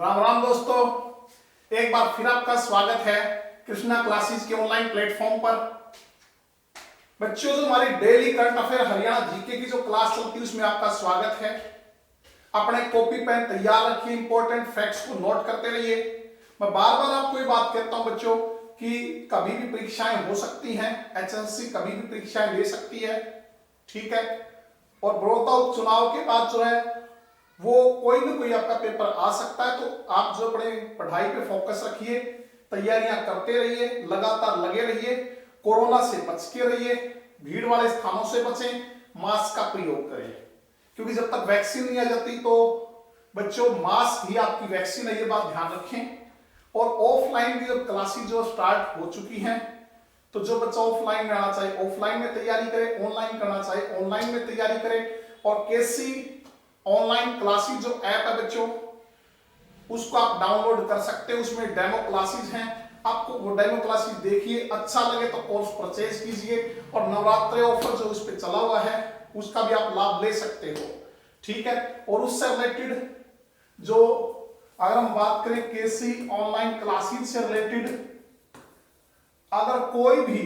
राम राम दोस्तों, एक बार फिर आपका स्वागत है कृष्णा क्लासेस के ऑनलाइन प्लेटफॉर्म पर। बच्चों, जो हमारी daily current affair Haryana GK की जो क्लास चलती है उसमें आपका स्वागत है। अपने कॉपी पेन तैयार रखिए, इंपॉर्टेंट फैक्ट्स को नोट करते रहिए। मैं बार बार आपको ये बात कहता हूं बच्चों कि कभी भी परीक्षाएं हो सकती हैं, एचएससी कभी भी परीक्षाएं ले सकती है, ठीक है। और बड़ौदा उपचुनाव के बाद जो है वो कोई ना कोई आपका पेपर आ सकता है, तो आप जो अपने पढ़ाई पे फोकस रखिए, तैयारियां करते रहिए, लगातार लगे रहिए, कोरोना से बच के रहिए, भीड़ वाले स्थानों से बचें, मास्क का प्रयोग करें, क्योंकि जब तक वैक्सीन नहीं आ जाती तो बच्चों मास्क ही आपकी वैक्सीन है, ये बात ध्यान रखें। और ऑफलाइन भी अब क्लासेस जो स्टार्ट हो चुकी हैं, तो जो बच्चा ऑफलाइन में आना चाहे ऑफलाइन में तैयारी करे, ऑनलाइन करना चाहे ऑनलाइन में तैयारी करे। और कैसी ऑनलाइन क्लासेस जो ऐप है बच्चों, उसको आप डाउनलोड कर सकते हैं, उसमें डेमो क्लासेस हैं, आपको वो डेमो क्लासेस देखिए, अच्छा लगे तो कोर्स परचेज कीजिए। और नवरात्रि ऑफर जो उस पर चला हुआ है उसका भी आप लाभ ले सकते हो, ठीक है। और उससे रिलेटेड जो अगर हम बात करें केसी ऑनलाइन क्लासेस से रिलेटेड, अगर कोई भी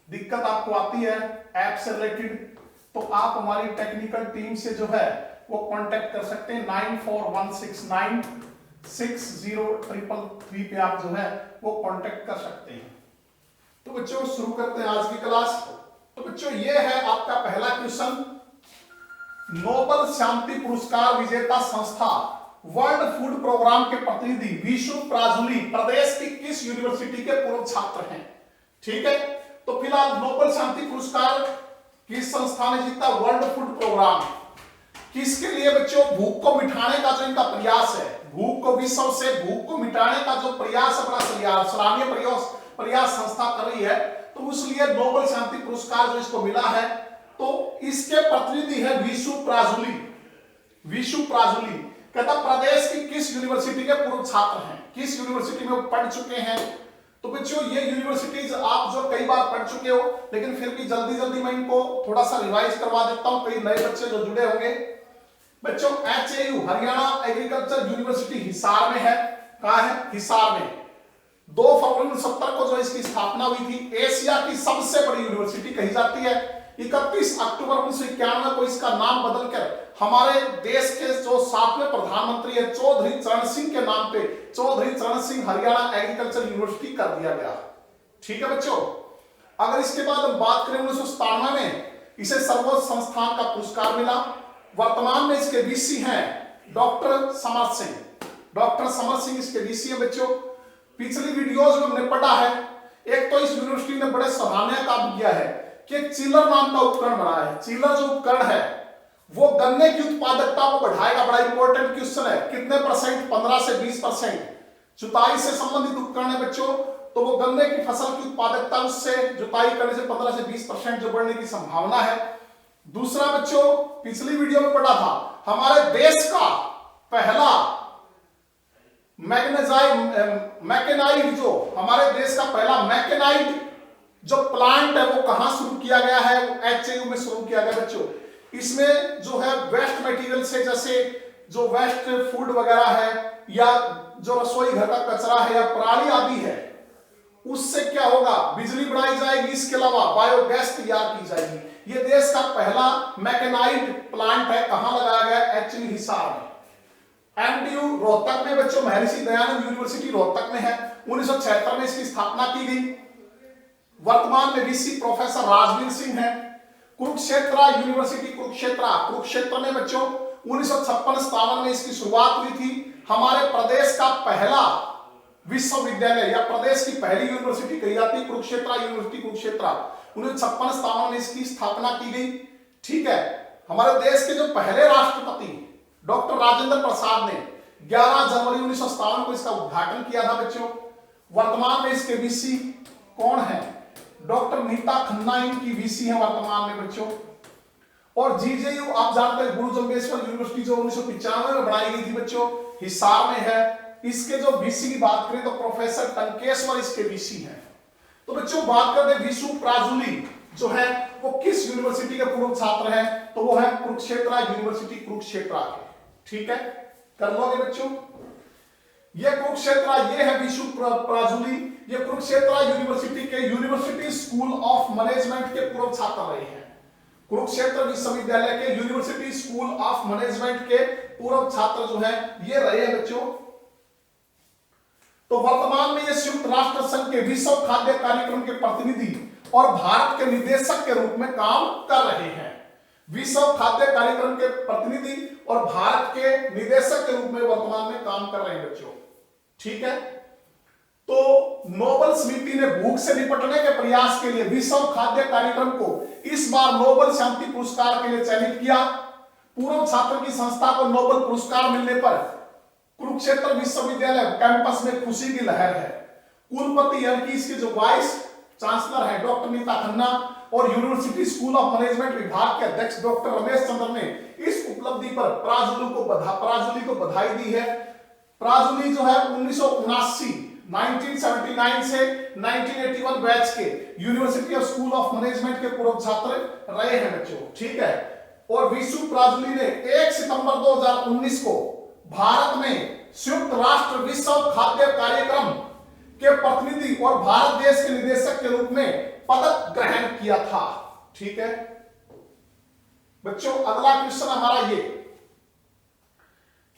दिक्कत आपको आती है ऐप से रिलेटेड, तो आप हमारी टेक्निकल टीम से जो है वो कांटेक्ट कर सकते हैं। 9416960333 पे आप जो है वो कांटेक्ट कर सकते हैं। तो बच्चों शुरू करते हैं आज की क्लास। तो बच्चों ये है आपका पहला क्वेश्चन। नोबेल शांति पुरस्कार विजेता संस्था वर्ल्ड फूड प्रोग्राम के प्रतिनिधि विशु प्राजुली प्रदेश की किस यूनिवर्सिटी के पूर्व छात्र हैं, ठीक है। तो फिलहाल नोबेल शांति पुरस्कार किस संस्था ने जीता? World Food Programme. किसके लिए बच्चों? भूख को मिटाने का जो इनका प्रयास है, भूख को विश्व से भूख को मिटाने का जो प्रयास अपना सराहनीय प्रयास संस्था कर रही है, तो इसलिए नोबेल शांति पुरस्कार जो इसको मिला है, तो इसके प्रतिनिधि है विशु प्राजुली। विशु प्राजुली कहता प्रदेश की किस यूनिवर्सिटी के पूर्व छात्र हैं, किस यूनिवर्सिटी में पढ़ चुके हैं। तो बच्चों ये यूनिवर्सिटीज आप जो कई बार पढ़ चुके हो, लेकिन फिर भी जल्दी मैं इनको थोड़ा सा रिवाइज करवा देता हूं, कई नए बच्चे जो जुड़े होंगे। बच्चों HAU Haryana agriculture university Hisar में है। कहां है? हिसार में। 2 फरवरी 1970 को जो इसकी स्थापना हुई थी। एशिया की सबसे बड़ी यूनिवर्सिटी कही जाती है। 31 अक्टूबर 1991 को इसका नाम बदलकर हमारे देश के जो 7वें प्रधानमंत्री है चौधरी चरण सिंह के नाम पे चौधरी चरण सिंह हरियाणा एग्रीकल्चर यूनिवर्सिटी कर दिया गया, ठीक है बच्चों। अगर इसके बाद हम बात करें 1997 में इसे सर्वोच्च संस्थान का पुरस्कार मिला। वर्तमान में इसके वीसी हैं डॉक्टर समर सिंह। डॉक्टर समर सिंह इसके वीसी है बच्चों। पिछली वीडियोज में हमने पढ़ा है, एक तो इस यूनिवर्सिटी ने बड़े सराहनीय काम किया है कि एक चिलर नाम का उपकरण बनाया है। चिलर जो उपकरण है वो गन्ने की उत्पादकता को बढ़ाएगा। बड़ा इंपॉर्टेंट क्वेश्चन है, कितने परसेंट? 15 से 20%। जुताई से संबंधित उपकरण है बच्चों, तो वो गन्ने की फसल की उत्पादकता उससे जुताई करने से 15 से 20% जो बढ़ने की संभावना है। दूसरा बच्चों, पिछली वीडियो में पढ़ा था, हमारे देश का पहला मैकेनाइड जो हमारे देश का पहला मैकेनाइड जो प्लांट है वो कहां शुरू किया गया है? वो HAU में शुरू किया गया बच्चों। इसमें जो है वेस्ट मटेरियल से, जैसे जो वेस्ट फूड वगैरह है या जो रसोई घर का कचरा है या पराली आदि है, उससे क्या होगा? बिजली बनाई जाएगी। इसके अलावा बायोगैस तैयार की जाएगी। ये देश का पहला मैकेनाइड प्लांट है। कहां लगाया गया? HAU हिसार में। MDU रोहतक में बच्चों, महर्षि दयानंद यूनिवर्सिटी रोहतक में है। 1976 में इसकी स्थापना की गई। वर्तमान में वीसी प्रोफेसर राजवीर सिंह है। कुरुक्षेत्र यूनिवर्सिटी कुरुक्षेत्र में बच्चों 1956-57 में इसकी शुरुआत हुई थी। हमारे प्रदेश का पहला विश्वविद्यालय या प्रदेश की पहली यूनिवर्सिटी कही जाती है कुरुक्षेत्र यूनिवर्सिटी कुरुक्षेत्र। 1956-57 में इसकी स्थापना की गई, ठीक है। हमारे देश के जो पहले राष्ट्रपति डॉक्टर राजेंद्र प्रसाद ने 11 जनवरी 1957 को इसका उद्घाटन किया था बच्चों। वर्तमान में इसके वीसी कौन है? डॉक्टर नीता खन्ना इनकी वीसी है वर्तमान में बच्चों। और GJU आप जानते हैं गुरु जम्बेश्वर यूनिवर्सिटी जो 1995 में बनाई गई थी बच्चों, हिसार में है। इसके जो वीसी की बात करें तो प्रोफेसर टंकेश्वर इसके वीसी हैं। तो बच्चों बात करते हैं विशु प्राजुली जो है वो किस यूनिवर्सिटी के पूर्व छात्र हैं? तो वो है कुरुक्षेत्र यूनिवर्सिटी कुरुक्षेत्र के, ठीक है। कर लोगे बच्चों। ये कुरुक्षेत्र, ये है विशु प्राजुली, ये कुरुक्षेत्र यूनिवर्सिटी के यूनिवर्सिटी स्कूल ऑफ मैनेजमेंट के पूर्व छात्र रहे हैं। कुरुक्षेत्र विश्वविद्यालय के यूनिवर्सिटी स्कूल ऑफ मैनेजमेंट के पूर्व छात्र जो है ये रहे हैं बच्चों। तो वर्तमान में ये संयुक्त राष्ट्र संघ के विश्व खाद्य कार्यक्रम के प्रतिनिधि और भारत के निदेशक के रूप में काम कर रहे हैं। विश्व खाद्य कार्यक्रम के प्रतिनिधि और भारत के निदेशक के रूप में वर्तमान में काम कर रहे हैं बच्चों। ठीक है, तो नोबेल समिति ने भूख से निपटने के प्रयास के लिए विश्व खाद्य कार्यक्रम को इस बार नोबेल शांति पुरस्कार के लिए चयनित किया। पूर्व छात्र की संस्था को नोबेल पुरस्कार मिलने पर कुरुक्षेत्र विश्वविद्यालय कैंपस में खुशी की लहर है। कुलपति यानी कि इसके जो वाइस चांसलर है डॉक्टर नीता खन्ना और यूनिवर्सिटी स्कूल ऑफ मैनेजमेंट विभाग के अध्यक्ष डॉक्टर रमेश चंद्र ने इस उपलब्धि पर प्राजुली को बधाई दी है। प्राजुली जो है 1979 से 1981 बैच के university of school of management के पूर्व छात्र रहे हैं बच्चों। ठीक है, और विशु प्राजुली ने 1 सितंबर 2019 को भारत में संयुक्त राष्ट्र विश्व खाद्य कार्यक्रम के प्रतिनिधि और भारत देश के निदेशक के रूप में पदक ग्रहण किया था। ठीक है बच्चों, अगला क्वेश्चन हमारा ये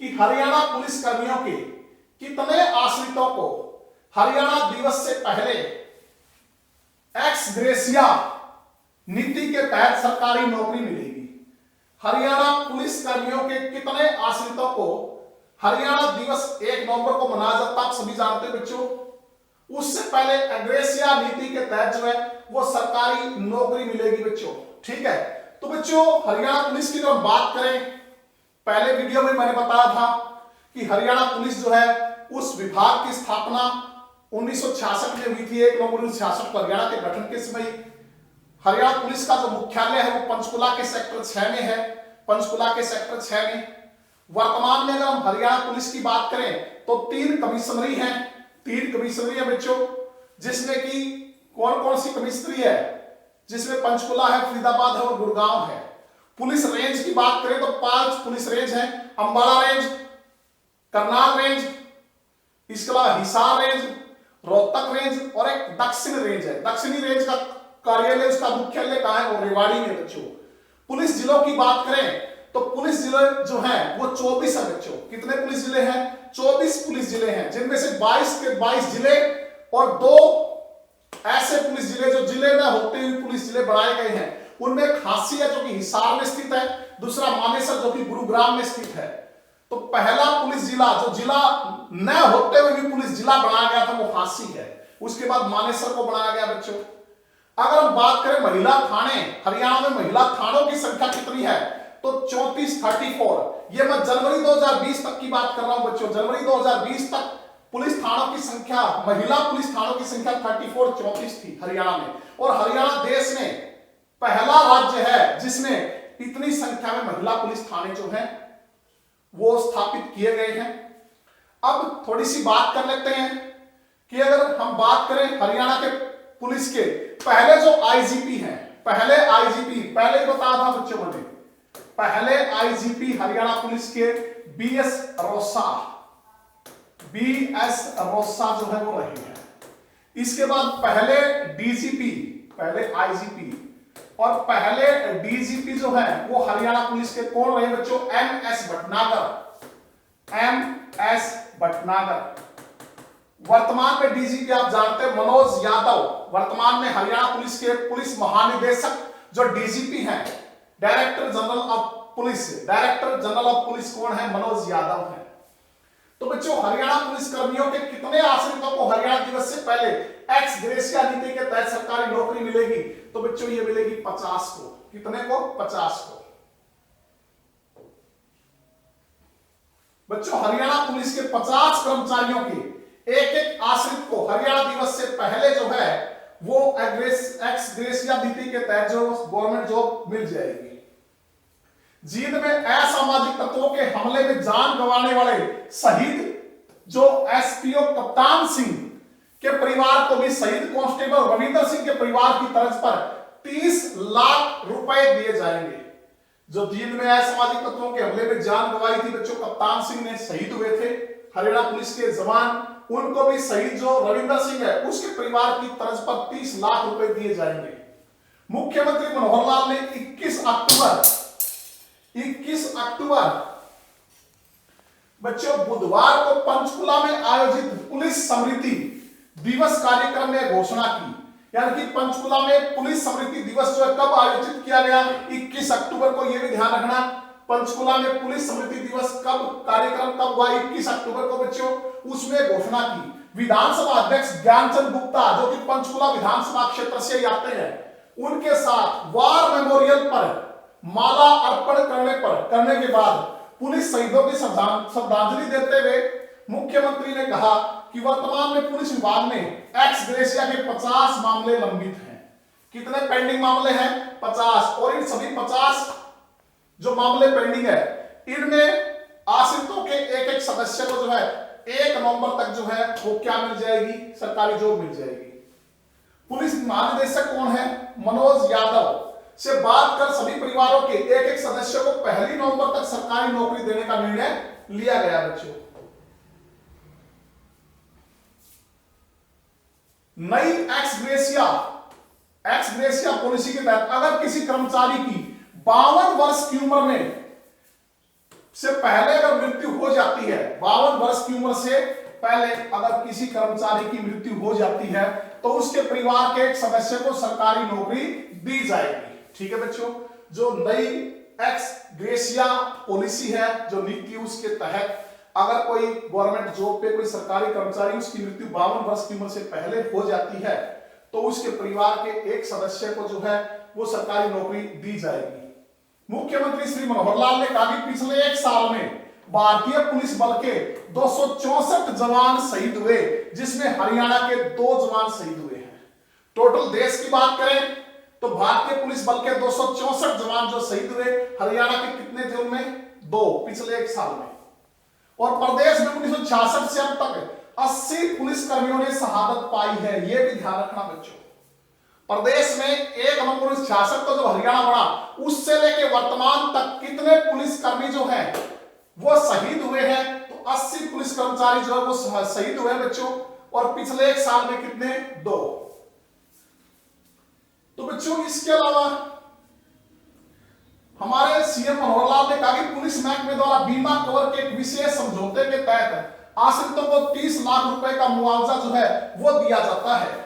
कि हरियाणा पुलिस कर्मियों के कितने आश्रितों को हरियाणा दिवस से पहले एक्स ग्रेसिया नीति के तहत सरकारी नौकरी मिलेगी? हरियाणा पुलिस कर्मियों के कितने आश्रितों को हरियाणा दिवस 1 नवंबर को मनाया जाता है? आप सभी जानते हैं बच्चों, उससे पहले एग्रेसिया नीति के तहत जो है वो सरकारी नौकरी मिलेगी बच्चों। ठीक है, तो बच्चों हरियाणा पुलिस की जब बात करें, पहले वीडियो में मैंने बताया था कि हरियाणा पुलिस जो है उस विभाग की स्थापना 1966 में हुई थी। 1 नवंबर 1966 को हरियाणा के गठन के समय हरियाणा पुलिस का जो मुख्यालय है वो पंचकुला के सेक्टर 6 में है। पंचकुला के सेक्टर 6 में वर्तमान में अगर हम हरियाणा पुलिस की बात करें तो 3 कमिश्नरी हैं। 3 कमिश्नरी है बच्चों, जिसमें कि कौन कौन सी कमिश्नरी है? जिसमें पंचकुला है, फरीदाबाद है और गुड़गांव है। पुलिस रेंज की बात करें तो 5 पुलिस रेंज हैं। अंबाला रेंज, करनाल रेंज, इसके अलावा हिसार रेंज, रोहतक रेंज और एक दक्षिण रेंज है। दक्षिणी रेंज का कार्यालय, उसका मुख्यालय कहां है? वो रेवाड़ी में बच्चों। पुलिस जिलों की बात करें तो पुलिस जिले जो हैं वो 24 है बच्चों। कितने पुलिस जिले हैं? 24 पुलिस जिले हैं, जिनमें से 22 के 22 जिले और 2 ऐसे पुलिस जिले जो जिले में होते हुए पुलिस जिले बनाए गए हैं। उनमें एक हांसी है जो कि हिसार में स्थित है, दूसरा मानेसर जो कि गुरुग्राम में स्थित है। तो पहला पुलिस जिला जो जिला न होते हुए भी पुलिस जिला बनाया गया था वो हांसी है। उसके बाद मानेसर को बनाया गया बच्चों। अगर हम बात करें महिला थाने, हरियाणा में महिला थानों की संख्या कितनी है? तो 34। ये मैं जनवरी 2020 तक की बात कर रहा हूं बच्चों। जनवरी 2020 तक पुलिस थानों की संख्या, महिला पुलिस थानों की संख्या 34 थी हरियाणा में। और हरियाणा देश में पहला राज्य है जिसमें इतनी संख्या में महिला पुलिस थाने जो हैं वो स्थापित किए गए हैं। अब थोड़ी सी बात कर लेते हैं कि अगर हम बात करें हरियाणा के पुलिस के पहले जो आईजीपी हैं, पहले बताया था बच्चों मैंने, पहले आईजीपी हरियाणा पुलिस के बीएस रोसा जो है वो रहे हैं। इसके बाद पहले डीजीपी, पहले आईजीपी और पहले डीजीपी जो है वो हरियाणा पुलिस के कौन रहे बच्चों? एमएस भटनागर। वर्तमान में डीजीपी आप जानते हैं मनोज यादव। वर्तमान में हरियाणा पुलिस के पुलिस महानिदेशक जो डीजीपी हैं, डायरेक्टर जनरल ऑफ पुलिस कौन है? मनोज यादव है। तो बच्चों हरियाणा पुलिस कर्मियों के कितने आश्रितों को हरियाणा दिवस से पहले एक्स ग्रेसिया नीति के तहत सरकारी नौकरी मिलेगी? तो बच्चों ये मिलेगी 50 को। कितने को? 50 को। बच्चों हरियाणा पुलिस के 50 कर्मचारियों के एक आश्रित को हरियाणा दिवस से पहले जो है वो एक्स ग्रेसिया नीति के तहत जो गवर्नमेंट जॉब मिल जाएगी। जींद में असामाजिक तत्वों के हमले में जान गंवाने वाले शहीद जो एसपीओ कप्तान सिंह के परिवार को भी शहीद कांस्टेबल रविंदर सिंह के परिवार की तर्ज पर 30 लाख रुपए दिए जाएंगे। जो जींद में असामाजिक तत्वों के हमले में जान गंवाई थी बच्चों, कप्तान सिंह ने शहीद हुए थे, हरियाणा पुलिस के जवान, उनको भी शहीद जो रविंदर सिंह है उसके परिवार की तर्ज पर 30 लाख रुपए दिए जाएंगे। मुख्यमंत्री मनोहर लाल ने 21 अक्टूबर बच्चों बुधवार को पंचकुला में आयोजित पुलिस स्मृति दिवस कार्यक्रम में घोषणा की। यानी कि पंचकुला में पुलिस स्मृति दिवस जो है कब आयोजित किया गया, 21 अक्टूबर को। यह भी ध्यान रखना, पंचकुला में पुलिस स्मृति दिवस कब, कार्यक्रम कब हुआ, 21 अक्टूबर को बच्चों। उसमें घोषणा की विधानसभा अध्यक्ष ज्ञानचंद गुप्ता जो कि पंचकुला विधानसभा क्षेत्र से आते हैं, उनके साथ वार मेमोरियल पर माला अर्पण करने के बाद पुलिस शहीदों की श्रद्धांजलि देते हुए मुख्यमंत्री ने कहा कि वर्तमान में पुलिस विभाग में एक्स ग्रेशिया के 50 मामले लंबित हैं। कितने पेंडिंग मामले हैं? 50। और इन सभी 50 जो मामले पेंडिंग है, इनमें आश्रितों के एक सदस्य को जो है 1 नवंबर तक जो है वो क्या मिल जाएगी, सरकारी जॉब मिल जाएगी। पुलिस महानिदेशक कौन है? मनोज यादव से बात कर सभी परिवारों के एक सदस्य को 1 नवंबर तक सरकारी नौकरी देने का निर्णय लिया गया बच्चों। नई एक्स ग्रेशिया पॉलिसी के तहत अगर किसी कर्मचारी की 52 वर्ष की उम्र में से पहले अगर मृत्यु हो जाती है, 52 वर्ष की उम्र से पहले अगर किसी कर्मचारी की मृत्यु हो जाती है तो उसके परिवार के एक सदस्य को सरकारी नौकरी दी जाएगी। ठीक है बच्चों, जो नई एक्स ग्रेशिया पॉलिसी है, जो नीति, उसके तहत अगर कोई गवर्नमेंट जॉब पे कोई सरकारी कर्मचारी उसकी मृत्यु 52 वर्ष की उम्र से पहले हो जाती है तो उसके परिवार के एक सदस्य को जो है वो सरकारी नौकरी दी जाएगी। मुख्यमंत्री श्री मनोहर लाल ने कहा कि पिछले 1 साल में भारतीय पुलिस बल के 264 जवान शहीद हुए, जिसमें हरियाणा के 2 जवान शहीद हुए हैं। टोटल देश की बात करें तो भारतीय पुलिस बल के 264 जवान जो शहीद हुए, हरियाणा के कितने थे उनमें? 2 पिछले 1 साल में। और प्रदेश में 1966 से अब तक 80 पुलिस कर्मियों ने शहादत पाई है। यह भी ध्यान रखना बच्चों। प्रदेश में 1 नवंबर 1966 को जब हरियाणा बना, उससे लेके वर्तमान तक कितने पुलिस कर्मी जो हैं वो शहीद हुए हैं? तो 80 पुलिस कर्मचारी जो है वो शहीद हुए बच्चों। और पिछले 1 साल में कितने? 2। तो बच्चों इसके अलावा हमारे सीएम मनोहर लाल ने कहा कि पुलिस महकमे द्वारा बीमा कवर के एक विशेष समझौते के तहत आश्रितों को 30 लाख रुपए का मुआवजा जो है वो दिया जाता है।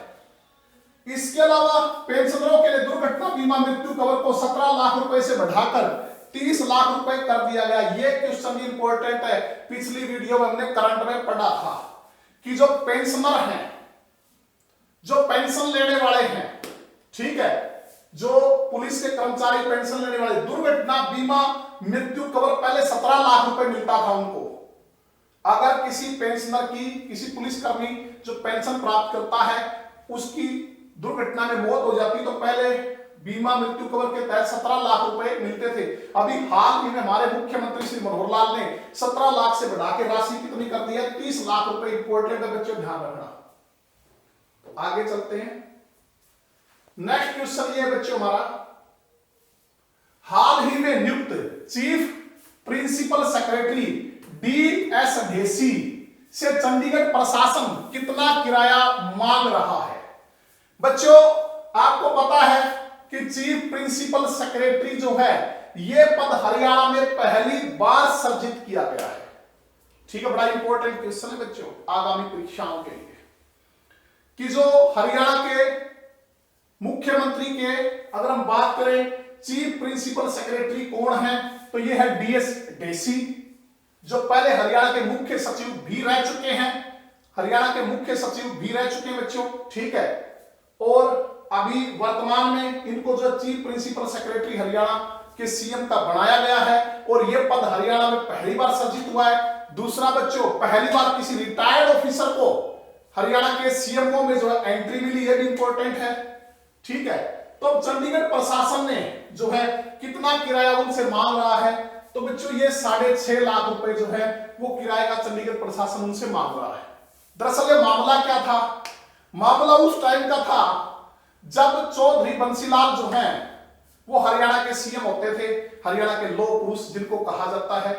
इसके अलावा पेंशनरों के लिए दुर्घटना बीमा मृत्यु कवर को 17 लाख रुपए से बढ़ाकर 30 लाख रुपए कर दिया गया। ये क्वेश्चन इंपॉर्टेंट है, पिछली वीडियो में हमने करंट में पढ़ा था कि जो पेंशनर हैं, जो पेंशन लेने वाले हैं, ठीक है, जो पुलिस के कर्मचारी पेंशन लेने वाले, दुर्घटना बीमा मृत्यु कवर पहले 17 लाख रुपए मिलता था उनको। अगर किसी पेंशनर की, किसी पुलिसकर्मी जो पेंशन प्राप्त करता है, उसकी दुर्घटना में मौत हो जाती तो पहले बीमा मृत्यु कवर के तहत 17 लाख रुपए मिलते थे। अभी हाल ही में हमारे मुख्यमंत्री श्री मनोहर लाल ने 17 लाख से बढ़ा के राशि कितनी कर दी है? 30 लाख रुपए। इंपॉर्टेंट है बच्चों, ध्यान रखना। आगे चलते हैं। नेक्स्ट क्वेश्चन ये बच्चों हमारा, हाल ही में नियुक्त chief principal secretary DS Dhesi से चंडीगढ़ प्रशासन कितना किराया मांग रहा है? बच्चों आपको पता है कि चीफ प्रिंसिपल सेक्रेटरी जो है यह पद हरियाणा में पहली बार सर्जित किया गया है। ठीक है, बड़ा इंपॉर्टेंट क्वेश्चन है बच्चों आगामी परीक्षाओं के लिए कि जो हरियाणा के मुख्यमंत्री के अगर हम बात करें चीफ प्रिंसिपल सेक्रेटरी कौन है तो यह है DS ढेसी, जो पहले हरियाणा के मुख्य सचिव भी रह चुके हैं। हरियाणा के मुख्य सचिव भी रह चुके हैं बच्चों, ठीक है। और अभी वर्तमान में इनको जो चीफ प्रिंसिपल सेक्रेटरी हरियाणा के CM का बनाया गया है और यह पद हरियाणा में पहली बार सर्जित हुआ है। दूसरा बच्चों, पहली बार किसी रिटायर्ड ऑफिसर को हरियाणा के CMO में जो है एंट्री मिली, है भी इंपॉर्टेंट है, ठीक है। तो चंडीगढ़ प्रशासन ने जो है कितना किराया उनसे मांग रहा है? तो बच्चों ये 6.5 लाख रुपए जो है वो किराए का चंडीगढ़ प्रशासन उनसे मांग रहा है। दरअसल ये मामला क्या था? मामला उस टाइम का था जब चौधरी बंसीलाल जो हैं वो हरियाणा के सीएम होते थे, हरियाणा के लौह पुरुष जिनको कहा जाता है,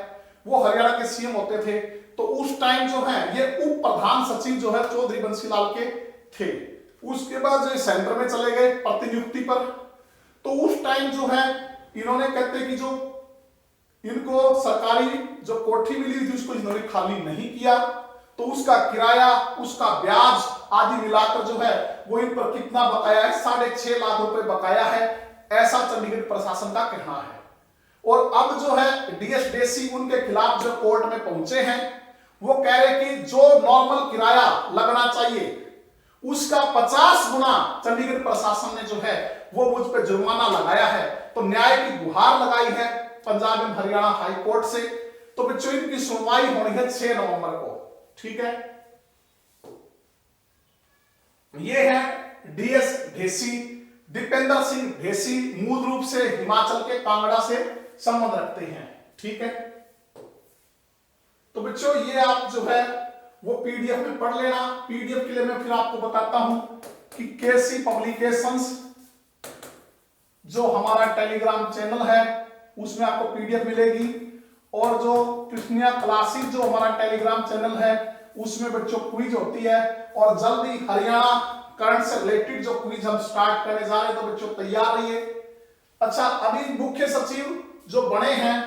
वो हरियाणा के सीएम होते थे। तो उस टाइम जो है ये उप प्रधान सचिव जो है चौधरी बंसीलाल के थे। उसके बाद जो सेंटर में चले गए प्रतिनियुक्ति पर, तो उस टाइम जो है इन्होंने कहते कि जो इनको सरकारी जो कोठी मिली थी उसको इन्होंने खाली नहीं किया, तो उसका किराया, उसका ब्याज आदि मिलाकर जो है वो इन पर कितना बकाया है, 6.5 लाख रुपए बकाया है, ऐसा चंडीगढ़ प्रशासन का कहना है। और अब जो है डीएस ढेसी उनके खिलाफ जो कोर्ट में पहुंचे हैं, वो कह रहे कि जो नॉर्मल किराया लगना चाहिए उसका 50 गुना चंडीगढ़ प्रशासन ने जो है वो मुझ पर जुर्माना लगाया है। तो न्याय की गुहार लगाई है पंजाब एवं हरियाणा हाई कोर्ट से। तो बच्चों इनकी सुनवाई होनी है 6 नवंबर को, ठीक है। ये है डीएस ढेसी, दीपेंद्र सिंह ढेसी, मूल रूप से हिमाचल के कांगड़ा से संबंध रखते हैं, ठीक है। तो बच्चों ये आप जो है वो पीडीएफ में पढ़ लेना। पीडीएफ के लिए मैं फिर आपको बताता हूं कि केसी पब्लिकेशंस जो हमारा टेलीग्राम चैनल है उसमें आपको पीडीएफ मिलेगी, और जो कृष्णिया क्लासिक जो हमारा टेलीग्राम चैनल है उसमें बच्चों क्विज होती है, और जल्दी हरियाणा करंट से रिलेटेड जो क्विज हम स्टार्ट करने जा रहे हैं, तो बच्चों तैयार रहिए। अच्छा, अभी मुख्य सचिव जो बने हैं,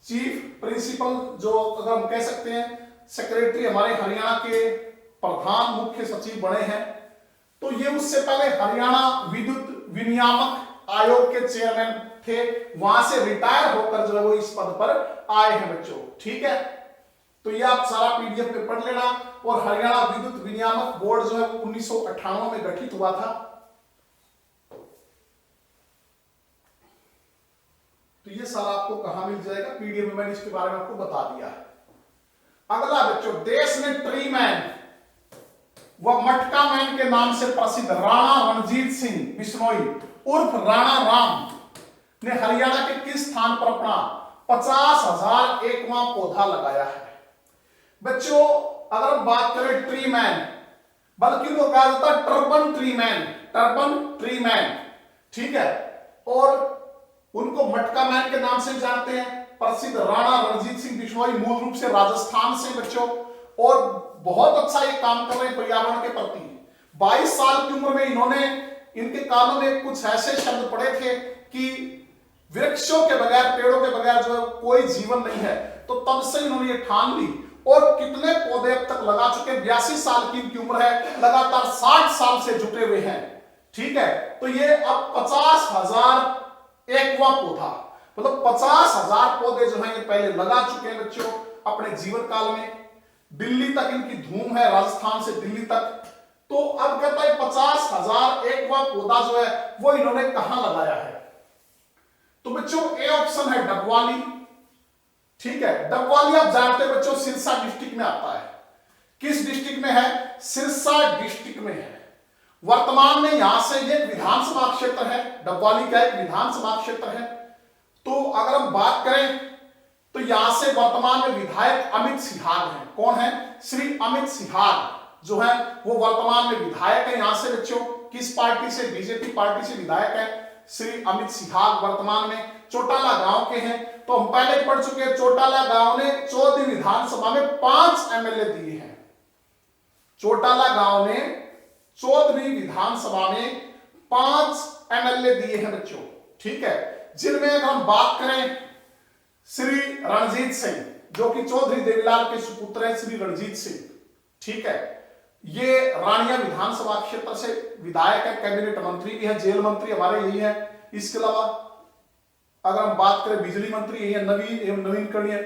चीफ प्रिंसिपल जो अगर हम कह सकते हैं सेक्रेटरी हमारे हरियाणा के प्रधान मुख्य सचिव बने हैं, तो ये उससे पहले हरियाणा विद्युत विनियामक आयोग के चेयरमैन थे, वहां से रिटायर होकर जो है वो इस पद पर आए हैं बच्चों, ठीक है। तो ये आप सारा पीडीएफ में पढ़ लेना। और हरियाणा विद्युत विनियामक बोर्ड जो है 1998 में गठित हुआ था। तो ये सारा आपको कहां मिल जाएगा, पीडीएफ में मैंने इसके बारे में आपको बता दिया है। अगला बच्चों, देश में ट्री मैन व मटका मैन के नाम से प्रसिद्ध राणा रणजीत सिंह बिश्नोई उर्फ राणा राम ने हरियाणा के किस स्थान पर अपना 50,000 एकवां पौधा लगाया है? बच्चों अगर हम बात करें ट्री मैन, बल्कि वो कहा जाता है turban tree man, turban tree man, ठीक है। और उनको मटका मैन के नाम से जानते हैं। प्रसिद्ध राणा रणजीत सिंह बिश्नोई मूल रूप से राजस्थान से बच्चों, और बहुत अच्छा ये काम कर रहे हैं पर्यावरण के प्रति। 22 साल की उम्र में इन्होंने, इनके कानों में कुछ ऐसे शब्द पढ़े थे कि वृक्षों के बगैर, पेड़ों के बगैर जो है कोई जीवन नहीं है। तो तब से इन्होंने ये ठान ली, और कितने पौधे अब तक लगा चुके हैं, 82 साल की इनकी उम्र है, लगातार 60 साल से जुटे हुए हैं, ठीक है। तो ये अब 50,000 एकवा पौधा, मतलब 50,000 पौधे जो हैं ये पहले लगा चुके हैं बच्चों अपने जीवन काल में। दिल्ली तक इनकी धूम है, राजस्थान से दिल्ली तक। तो अब कहता है 50,000 एकवा पौधा जो है वो इन्होंने कहां लगाया है? तो बच्चों ए ऑप्शन है डबवाली, ठीक है। डबवाली आप जानते हैं बच्चों सिरसा डिस्ट्रिक्ट में आता है। किस डिस्ट्रिक्ट में है? सिरसा डिस्ट्रिक्ट में है। वर्तमान में यहां से ये विधानसभा क्षेत्र है, डबवाली का एक विधानसभा क्षेत्र है। तो अगर हम बात करें तो यहां से वर्तमान में विधायक अमित सिहाग हैं। कौन है? श्री अमित सिहाग जो है वो वर्तमान में विधायक है यहां से बच्चों। किस पार्टी से? बीजेपी पार्टी से विधायक है श्री अमित सिहाग, वर्तमान में चौटाला गांव के हैं। तो हम पहले पढ़ चुके हैं, चौटाला गांव ने 14 विधानसभा में 5 एमएलए दिए हैं। चौटाला गांव ने 14वीं विधानसभा में 5 एमएलए दिए हैं बच्चों, ठीक है। जिनमें अगर हम बात करें श्री रणजीत सिंह जो कि चौधरी देवीलाल के सुपुत्र हैं, श्री रणजीत सिंह, ठीक है। ये रानिया विधानसभा क्षेत्र से विधायक है, कैबिनेट मंत्री भी है, जेल मंत्री हमारे यही है। इसके अलावा अगर हम बात करें बिजली मंत्री यही है, नवीन एवं नवीनकरणीय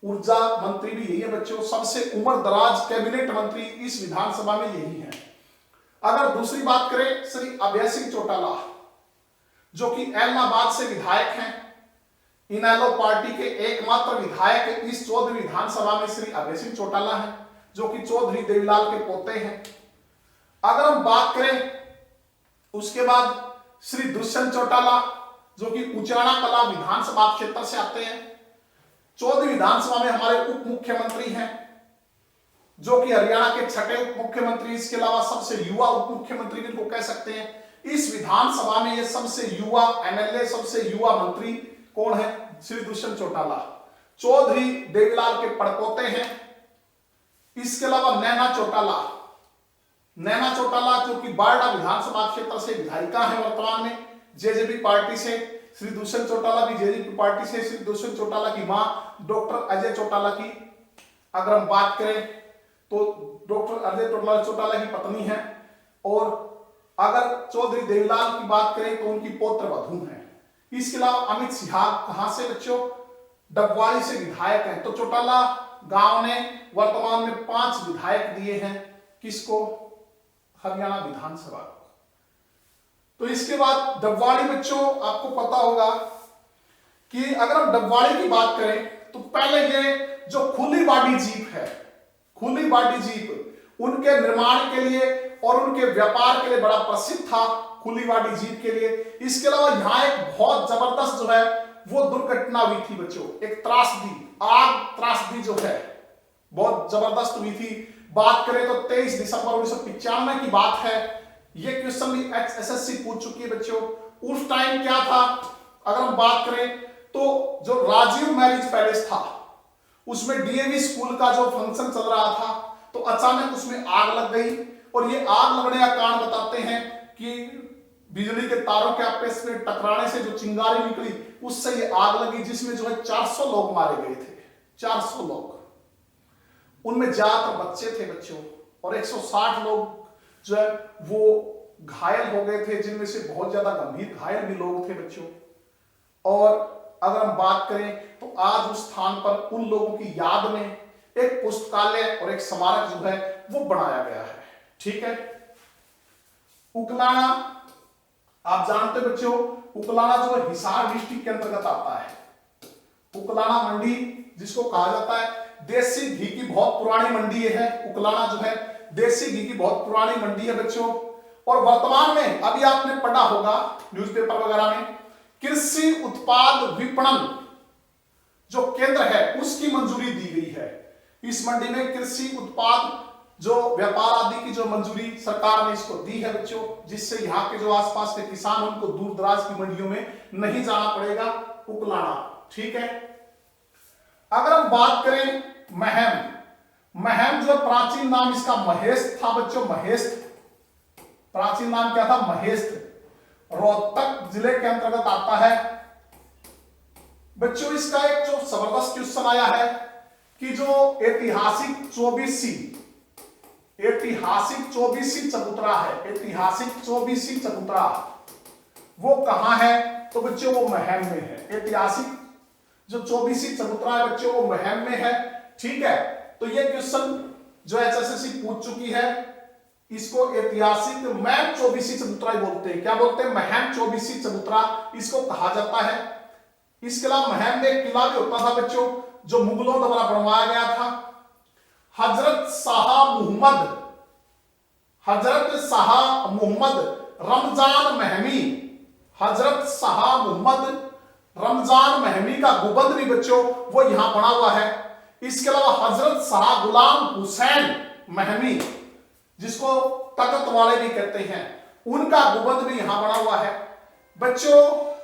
ऊर्जा मंत्री भी यही है बच्चों। सबसे उम्र दराज कैबिनेट मंत्री इस विधानसभा में यही है। अगर दूसरी बात करें श्री अभय सिंह चौटाला जो कि एलनाबाद से विधायक हैं, इनेलो पार्टी के एकमात्र विधायक इस 14वीं विधानसभा में श्री अभय सिंह चौटाला है जो कि चौधरी देवीलाल के पोते हैं। अगर हम बात करें उसके बाद श्री दुष्यंत चौटाला जो कि उचाना कला विधानसभा क्षेत्र से आते हैं। 14वीं विधानसभा में हमारे उप मुख्यमंत्री हैं जो कि हरियाणा के छठे उप मुख्यमंत्री, इसके अलावा सबसे युवा उप मुख्यमंत्री जिनको कह सकते हैं इस विधानसभा में ये सबसे युवा एमएलए, सबसे युवा मंत्री कौन है? श्री दुष्यंत चौटाला। चौधरी देवीलाल के पड़पोते हैं। इसके अलावा नैना चौटाला, नैना चौटाला जो कि बारडा विधानसभा क्षेत्र से विधायिका है वर्तमान में जेजेपी पार्टी से। श्री दुष्यंत चौटाला भी जेजेपी पार्टी से। श्री दुष्यंत चौटाला की मां डॉक्टर अजय चौटाला की अगर हम बात करें तो डॉक्टर अजय चौटाला की पत्नी है। और अगर चौधरी देवीलाल की बात करें तो उनकी पौत्र वधू है। इसके अलावा अमित सिंह कहां से बच्चों? डबवाली से विधायक हैं। तो चौटाला गांव ने वर्तमान में 5 विधायक दिए हैं। किसको? हरियाणा विधानसभा को। तो इसके बाद डबवाली बच्चों आपको पता होगा कि अगर हम डबवाली की बात करें तो पहले ये जो खुली बाडी जीप है, खुली बाडी जीप उनके निर्माण के लिए और उनके व्यापार के लिए बड़ा प्रसिद्ध था, खुली बाडी जीप के लिए। इसके अलावा यहाँ एक बहुत जबरदस्त जो है वो दुर्घटना हुई थी बच्चों, एक त्रासदी, आग त्रासदी जो है बहुत जबरदस्त हुई थी। बात करें तो 23 दिसंबर 1995 की बात है। ये क्वेश्चन भी एसएससी पूछ चुकी है बच्चों। उस टाइम क्या था अगर हम बात करें तो जो राजीव मैरिज पैलेस था उसमें डीएवी स्कूल का जो फंक्शन चल रहा था तो अचानक उसमें आग लग गई। और ये आग लगने का कारण बताते हैं कि बिजली के तारों के आपस में टकराने से जो चिंगारी निकली उससे ये आग लगी, जिसमें जो है 400 लोग मारे गए थे। 400 लोग, उनमें ज्यादातर बच्चे थे बच्चों, और 160 लोग जो है वो घायल हो गए थे, जिनमें से बहुत ज्यादा गंभीर घायल भी लोग थे बच्चों। और अगर हम बात करें तो आज उस स्थान पर उन लोगों की याद में एक पुस्तकालय और एक स्मारक जो है वो बनाया गया है। ठीक है। उकलाना आप जानते हो बच्चों, उकलाना जो है हिसार डिस्ट्रिक्ट के अंतर्गत आता है। उकलाना मंडी जिसको कहा जाता है, देसी घी की बहुत पुरानी मंडी है। उकलाना जो है देसी घी की बहुत पुरानी मंडी है बच्चों। और वर्तमान में अभी आपने पढ़ा होगा न्यूज़पेपर वगैरह में, कृषि उत्पाद विपणन जो केंद्र है उसकी मंजूरी दी गई है। इस मंडी में कृषि उत्पाद जो व्यापार आदि की जो मंजूरी सरकार ने इसको दी है बच्चों, जिससे यहाँ के जो आसपास के किसान उनको दूर दराज की मंडियों में नहीं जाना पड़ेगा। उकलाना, ठीक है। अगर हम बात करें महम, महम जो प्राचीन नाम इसका महेश था बच्चों, महेश। प्राचीन नाम क्या था? महेश। रोहतक जिले के अंतर्गत आता है बच्चों। इसका एक जो जबरदस्त क्वेश्चन आया है कि जो ऐतिहासिक चौबीसी चबूतरा है, ऐतिहासिक चौबीसी चबूतरा वो कहां है? तो बच्चों वो महम में है। ऐतिहासिक जो चौबीसी चबूतरा है बच्चों वो महम में है। ठीक है। तो ये क्वेश्चन जो एचएसएससी पूछ चुकी है, इसको ऐतिहासिक महम चौबीसी चबूतरा बोलते हैं। क्या बोलते हैं? महम चौबीसी चबूतरा इसको कहा जाता है। इसके अलावा महम में एक किला भी होता था बच्चों जो मुगलों द्वारा बनवाया गया था। हजरत शाह मोहम्मद रमजान महमी, हजरत शाह मोहम्मद रमजान महमी का गुंबद भी बच्चों वो यहां बना हुआ है। इसके अलावा हजरत शाह गुलाम हुसैन महमी जिसको तख्त वाले भी कहते हैं, उनका गुंबद भी यहां बना हुआ है बच्चों।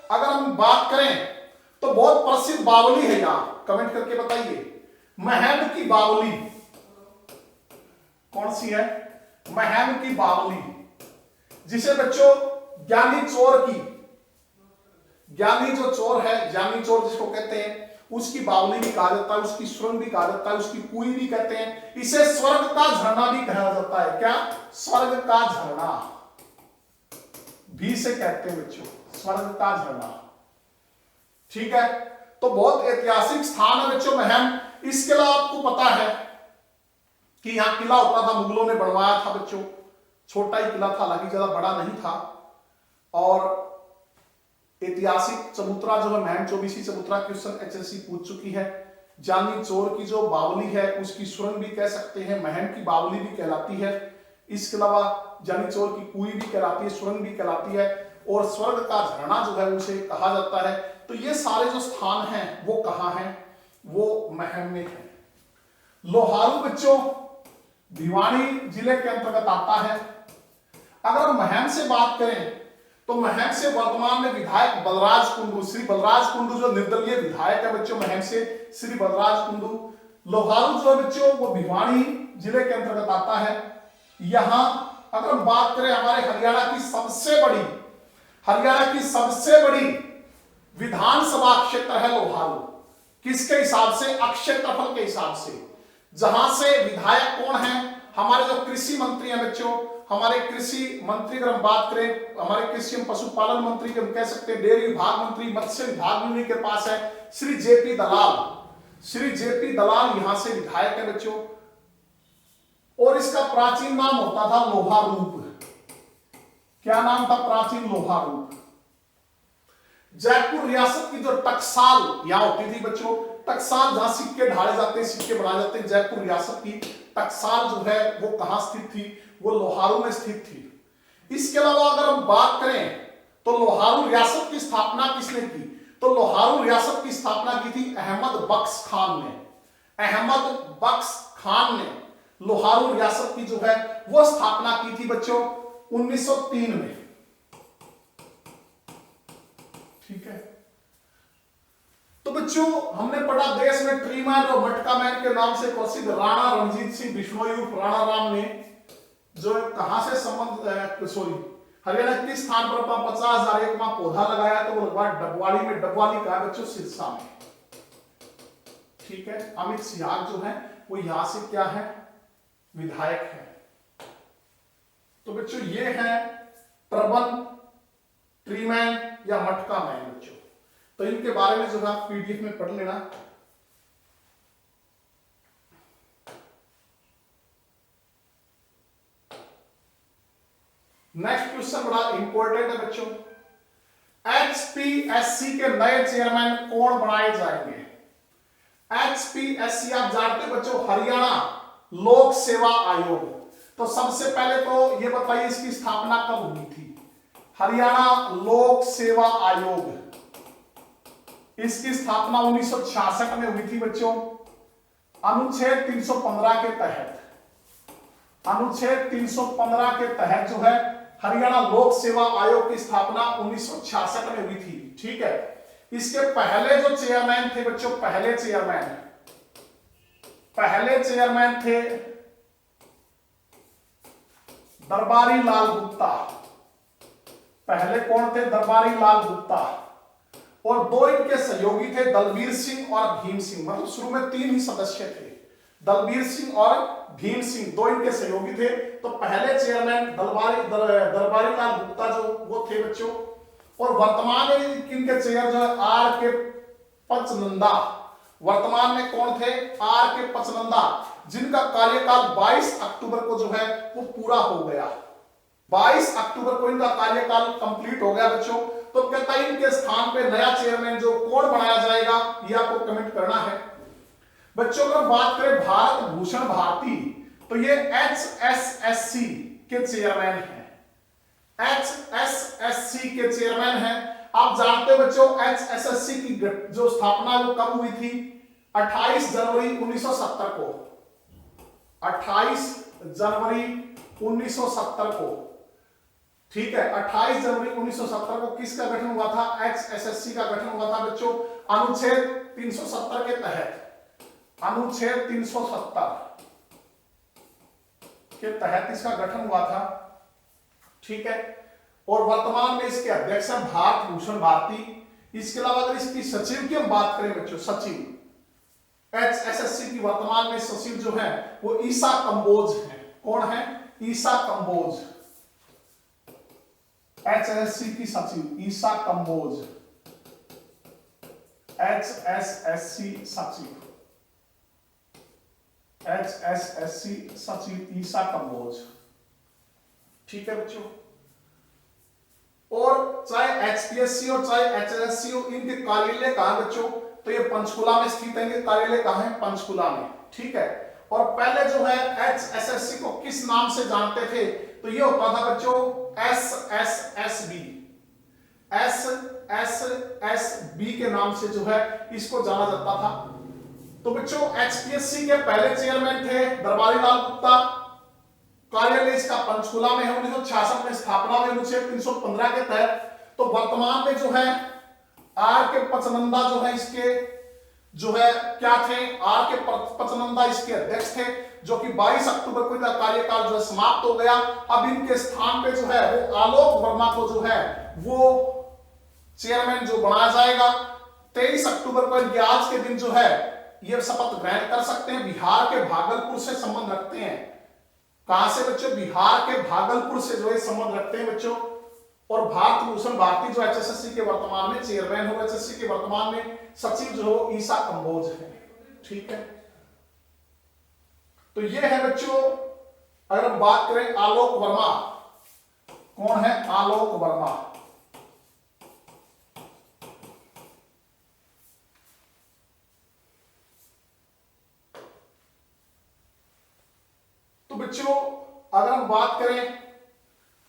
अगर हम बात करें तो बहुत प्रसिद्ध बावली है यहां, कमेंट करके बताइए महम की बावली कौन सी है? महम की बावली, जिसे बच्चों ज्ञानी चोर की, ज्ञानी जो चोर है, ज्ञानी चोर जिसको कहते हैं, उसकी बावली भी कहा जाता है, उसकी सुरंग भी कहा जाता है, उसकी कुई भी कहते हैं। इसे स्वर्ग का झरना भी कहा जाता है। क्या? स्वर्ग का झरना भी से कहते हैं बच्चों, स्वर्ग का झरना। ठीक है। तो बहुत ऐतिहासिक स्थान है बच्चों महम। इसके अलावा आपको पता है कि यहां किला होता था, मुगलों ने बनवाया था बच्चों। छोटा ही किला था, हालांकि ज्यादा बड़ा नहीं था। और ऐतिहासिक चबूतरा जो है महम चौबीसी चबूतरा क्वेश्चन एचएससी पूछ चुकी है। जानी चोर की जो बावली है उसकी सुरंग भी कह सकते हैं, महम की बावली भी कहलाती है। इसके अलावा जानी चोर की कुई भी कहलाती है, सुरंग भी कहलाती है, और स्वर्ग का झरना जो है उसे कहा जाता है। तो ये सारे जो स्थान हैं वो कहां हैं? वो महम में है। लोहारू बच्चों भिवानी जिले के अंतर्गत आता है। अगर हम महम से बात करें तो महम से वर्तमान में विधायक बलराज कुंडू, श्री बलराज कुंडू जो निर्दलीय विधायक है बच्चों महम से, श्री बलराज कुंडू। लोहारू जो है बच्चों वो भिवानी जिले के अंतर्गत आता है। यहां अगर हम बात करें हमारे हरियाणा की सबसे बड़ी विधानसभा क्षेत्र है लोहारू। किसके हिसाब से? क्षेत्रफल के हिसाब से। जहां से विधायक कौन है? हमारे जो कृषि मंत्री हैं बच्चों, हमारे कृषि मंत्री अगर हम बात करें, हमारे कृषि एवं पशुपालन मंत्री हम कह सकते हैं, डेयरी विभाग मंत्री, मत्स्य विभाग भी उन्हीं के पास है, श्री जेपी दलाल। श्री जेपी दलाल यहां से विधायक है बच्चों। और इसका प्राचीन नाम होता था लोहारूप। क्या नाम था प्राचीन? लोहारूप। जयपुर रियासत की जो टकसाल यहां होती थी बच्चों, टकसाल जहां सिक्के ढाले जाते हैं, सिक्के बनाए जाते हैं, जयपुर रियासत की टकसाल जो है वो कहां स्थित थी? वो लोहारू में स्थित थी। इसके अलावा अगर हम बात करें तो लोहारू रियासत की स्थापना किसने की? तो लोहारू रियासत की स्थापना की थी अहमद बख्श खान ने। अहमद बख्श खान ने लोहारू रियासत की जो है वो स्थापना की थी बच्चों 1903 में। ठीक है, तो बच्चों हमने पढ़ा देश में ट्री मैन और मटका मैन के नाम से प्रसिद्ध राणा रणजीत सिंह बिश्नोई उर्फ राणा राम ने जो कहां से संबंध हरियाणा किस स्थान पर 50,000 एक माह पौधा लगाया? तो वो लगभग डबवाली में। डबवाली का बच्चों सिरसा में। ठीक है, अमित सियाग जो है वो यहां से क्या है? विधायक है। तो बच्चों ये है ट्रबन, ट्रीमैन या मटका मैन बच्चों। तो इनके बारे में जो है आप पीडीएफ में पढ़ लेना। नेक्स्ट क्वेश्चन बड़ा इंपॉर्टेंट है बच्चों। एचपीएससी के नए चेयरमैन कौन बनाए जाएंगे? एचपीएससी आप जानते हैं बच्चों हरियाणा लोक सेवा आयोग। तो सबसे पहले तो ये बताइए इसकी स्थापना कब हुई थी? हरियाणा लोक सेवा आयोग, इसकी स्थापना 1966 में हुई थी बच्चों। अनुच्छेद 315 के तहत, अनुच्छेद 315 के तहत जो है हरियाणा लोक सेवा आयोग की स्थापना 1966 में हुई थी। ठीक है, इसके पहले जो चेयरमैन थे बच्चों, पहले चेयरमैन थे दरबारी लाल गुप्ता। पहले कौन थे? दरबारी लाल गुप्ता। और दो इनके सहयोगी थे दलबीर सिंह और भीम सिंह। मतलब शुरू में 3 ही सदस्य थे, दलबीर सिंह और भीम सिंह, दो इनके सहयोगी थे। तो पहले चेयरमैन दरबारी लाल गुप्ता जो वो थे बच्चों। और वर्तमान में इनके चेयर जो है आर के पचनंदा। वर्तमान में कौन थे? आर के पचनंदा, जिनका कार्यकाल 22 अक्टूबर को जो है वो पूरा हो गया। 22 अक्टूबर को इनका कार्यकाल कंप्लीट हो गया बच्चों। तो कहता है इनके स्थान पे नया चेयरमैन जो कौन बनाया जाएगा ये आपको कमेंट करना है बच्चों। अगर बात करें भारत भूषण भारती, तो ये एचएसएससी के चेयरमैन हैं। एचएसएससी के चेयरमैन हैं। आप जानते हो बच्चों एचएसएससी की जो स्थापना वो कब हुई थी? 28 जनवरी 1970 को। 28 जनवरी 1970 को। ठीक है, 28 जनवरी 1970 को किसका गठन हुआ था? एचएसएससी का गठन हुआ था बच्चों अनुच्छेद 370 के तहत। अनुच्छेद 370 के तहत इसका गठन हुआ था। ठीक है, और वर्तमान में इसके अध्यक्ष हैं भारत भूषण भारती। इसके अलावा अगर इसकी सचिव की हम बात करें बच्चों, सचिव एचएसएससी की वर्तमान में सचिव जो है वो ईसा कंबोज है। कौन है? ईसा कंबोज। एचएसएससी की सचिव ईसा कंबोज। एचएसएससी सचिव, एचएसएससी सचिव ईसा कंबोज। ठीक है बच्चों, और चाहे एचपीएससी और चाहे एचएसएससी हो, इनके कार्यालय कहां बच्चों? तो ये पंचकुला में स्थित है। इनके कार्यालय कहां है? पंचकुला में। ठीक है, और पहले जो है एचएसएससी को किस नाम से जानते थे? तो ये होता था बच्चों एसएसएसबी। एसएसएसबी के नाम से जो है इसको जाना जाता था। तो बच्चों एचपीएससी के पहले चेयरमैन थे दरबारी लाल गुप्ता। कार्यालय इसका पंचकुला में है। 1966 में स्थापना हुई अनुच्छेद 315 के तहत। तो वर्तमान में जो है आर के पचनंदा जो है इसके जो है क्या थे, आर के पचनंदा इसके अध्यक्ष थे, जो कि 22 अक्टूबर को इनका कार्यकाल जो है समाप्त हो गया। अब इनके स्थान पे जो है वो आलोक वर्मा को जो है वो चेयरमैन जो बनाया जाएगा। 23 अक्टूबर को इनके आज के दिन जो है ये शपथ ग्रहण कर सकते हैं। बिहार के भागलपुर से संबंध रखते हैं। कहां से बच्चों? बिहार के भागलपुर से जो है संबंध रखते हैं बच्चों। और भारत भूषण भारती जो एचएसएससी के वर्तमान में चेयरमैन हो, एचएसएससी के वर्तमान में सचिव जो हो ईसा कंबोज है। ठीक है, तो ये है बच्चों, अगर हम बात करें आलोक वर्मा, कौन है आलोक वर्मा? तो बच्चों अगर हम बात करें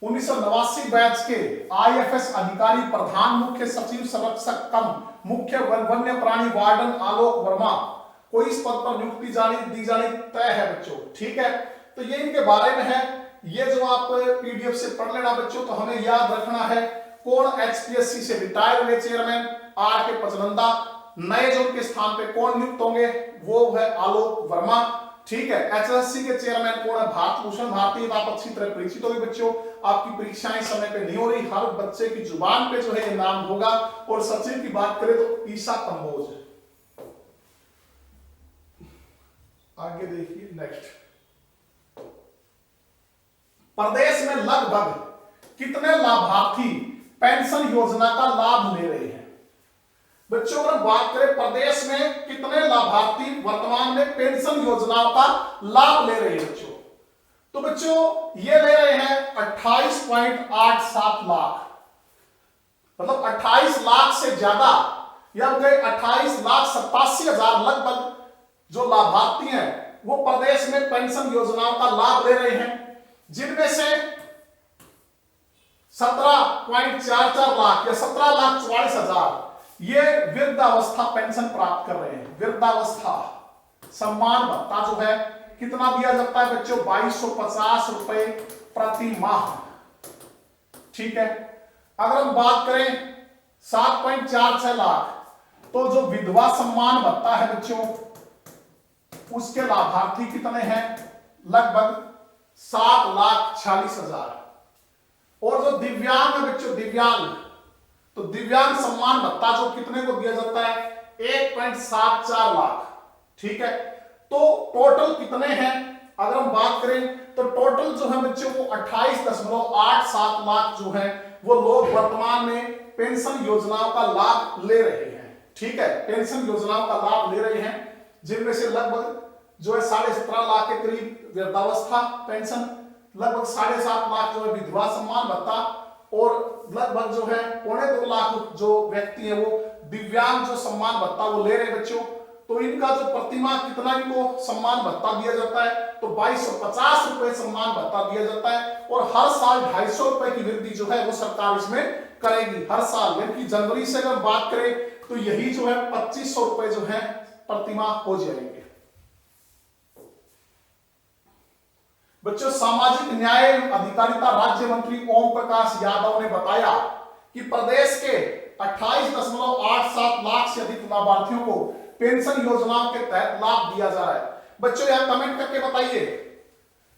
1989 बैच के आईएफएस अधिकारी प्रधान मुख्य सचिव संरक्षक कम मुख्य वन्य प्राणी वार्डन आलोक वर्मा को इस पद पर नियुक्ति दी जानी तय है बच्चों। ठीक है, तो ये इनके बारे में है। ये जो आप पीडीएफ से पढ़ लेना बच्चों। तो हमें याद रखना है कौन एचपीएससी से रिटायर हुए चेयरमैन आर के पचनंदा, नए जो उनके स्थान पे कौन नियुक्त होंगे वो है आलोक वर्मा। ठीक है, एचएसएससी के चेयरमैन कौन है? भारत भूषण भारती। आप अच्छी तरह परिचित होगी बच्चों। आपकी परीक्षाएं समय पे नहीं हो रही, हर बच्चे की जुबान पे जो है ये नाम होगा। और सचिव की बात करें तो ईसा कंबोज। आगे देखिए नेक्स्ट, प्रदेश में लगभग कितने लाभार्थी पेंशन योजना का लाभ ले रहे हैं? बच्चों अगर बात करें प्रदेश में कितने लाभार्थी वर्तमान में पेंशन योजनाओं का लाभ ले रहे हैं बच्चों, तो बच्चों ये ले रहे हैं 28.87 लाख, मतलब 28 लाख से ज्यादा, या 28,87,000 लगभग जो लाभार्थी हैं वो प्रदेश में पेंशन योजनाओं का लाभ ले रहे हैं। जिनमें से 17.44 लाख या 17,44,000 ये वृद्धावस्था पेंशन प्राप्त कर रहे हैं। वृद्धावस्था सम्मान भत्ता जो है कितना दिया जाता है बच्चों? 2250 रुपए प्रति माह। ठीक है, अगर हम बात करें 7.46 लाख, तो जो विधवा सम्मान भत्ता है बच्चों उसके लाभार्थी कितने हैं? लगभग 7,46,000। और जो दिव्यांग है बच्चों, दिव्यांग, तो दिव्यांग सम्मान भत्ता जो कितने को दिया जाता है? 1.74 लाख। ठीक है, तो टोटल कितने हैं अगर हम बात करें तो टोटल जो है बच्चों वो 28.87 लाख जो है वो लोग वर्तमान में पेंशन योजनाओं का लाभ ले रहे हैं। ठीक है, पेंशन योजनाओं का लाभ ले रहे हैं, जिनमें से लगभग जो है 17.5 लाख के करीब वृद्धावस्था पेंशन, लगभग 7.5 लाख जो है विधवा सम्मान भत्ता, और लगभग जो है 2.25 लाख जो व्यक्ति है वो दिव्यांग जो सम्मान भत्ता वो ले रहे हैं बच्चों। तो इनका जो प्रतिमाह कितना इनको सम्मान भत्ता दिया जाता है? तो 2250 रुपए सम्मान भत्ता दिया जाता है। और हर साल 250 रुपए की वृद्धि जो है वो सरकार इसमें करेगी हर साल, यानी कि जनवरी से अगर बात करें तो यही जो है 2500 रुपए जो है प्रतिमाह हो जाएंगे। बच्चों सामाजिक न्याय एवं अधिकारिता राज्य मंत्री ओम प्रकाश यादव ने बताया कि प्रदेश के 28.87 लाख से अधिक लाभार्थियों को पेंशन योजनाओं के तहत लाभ दिया जा रहा है। बच्चों यहां कमेंट करके बताइए,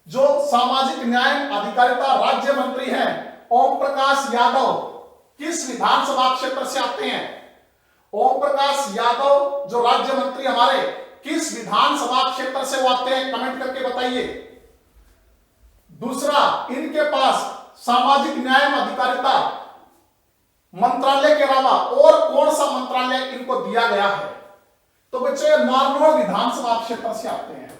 जो सामाजिक न्याय अधिकारिता राज्य मंत्री हैं ओम प्रकाश यादव किस विधानसभा क्षेत्र से आते हैं? ओम प्रकाश यादव जो राज्य मंत्री हमारे किस विधानसभा क्षेत्र से वो आते हैं? कमेंट करके बताइए। दूसरा, इनके पास सामाजिक न्याय एवं अधिकारिता मंत्रालय के अलावा और कौन सा मंत्रालय इनको दिया गया है? तो बच्चों नारनौल विधानसभा क्षेत्र से आते हैं।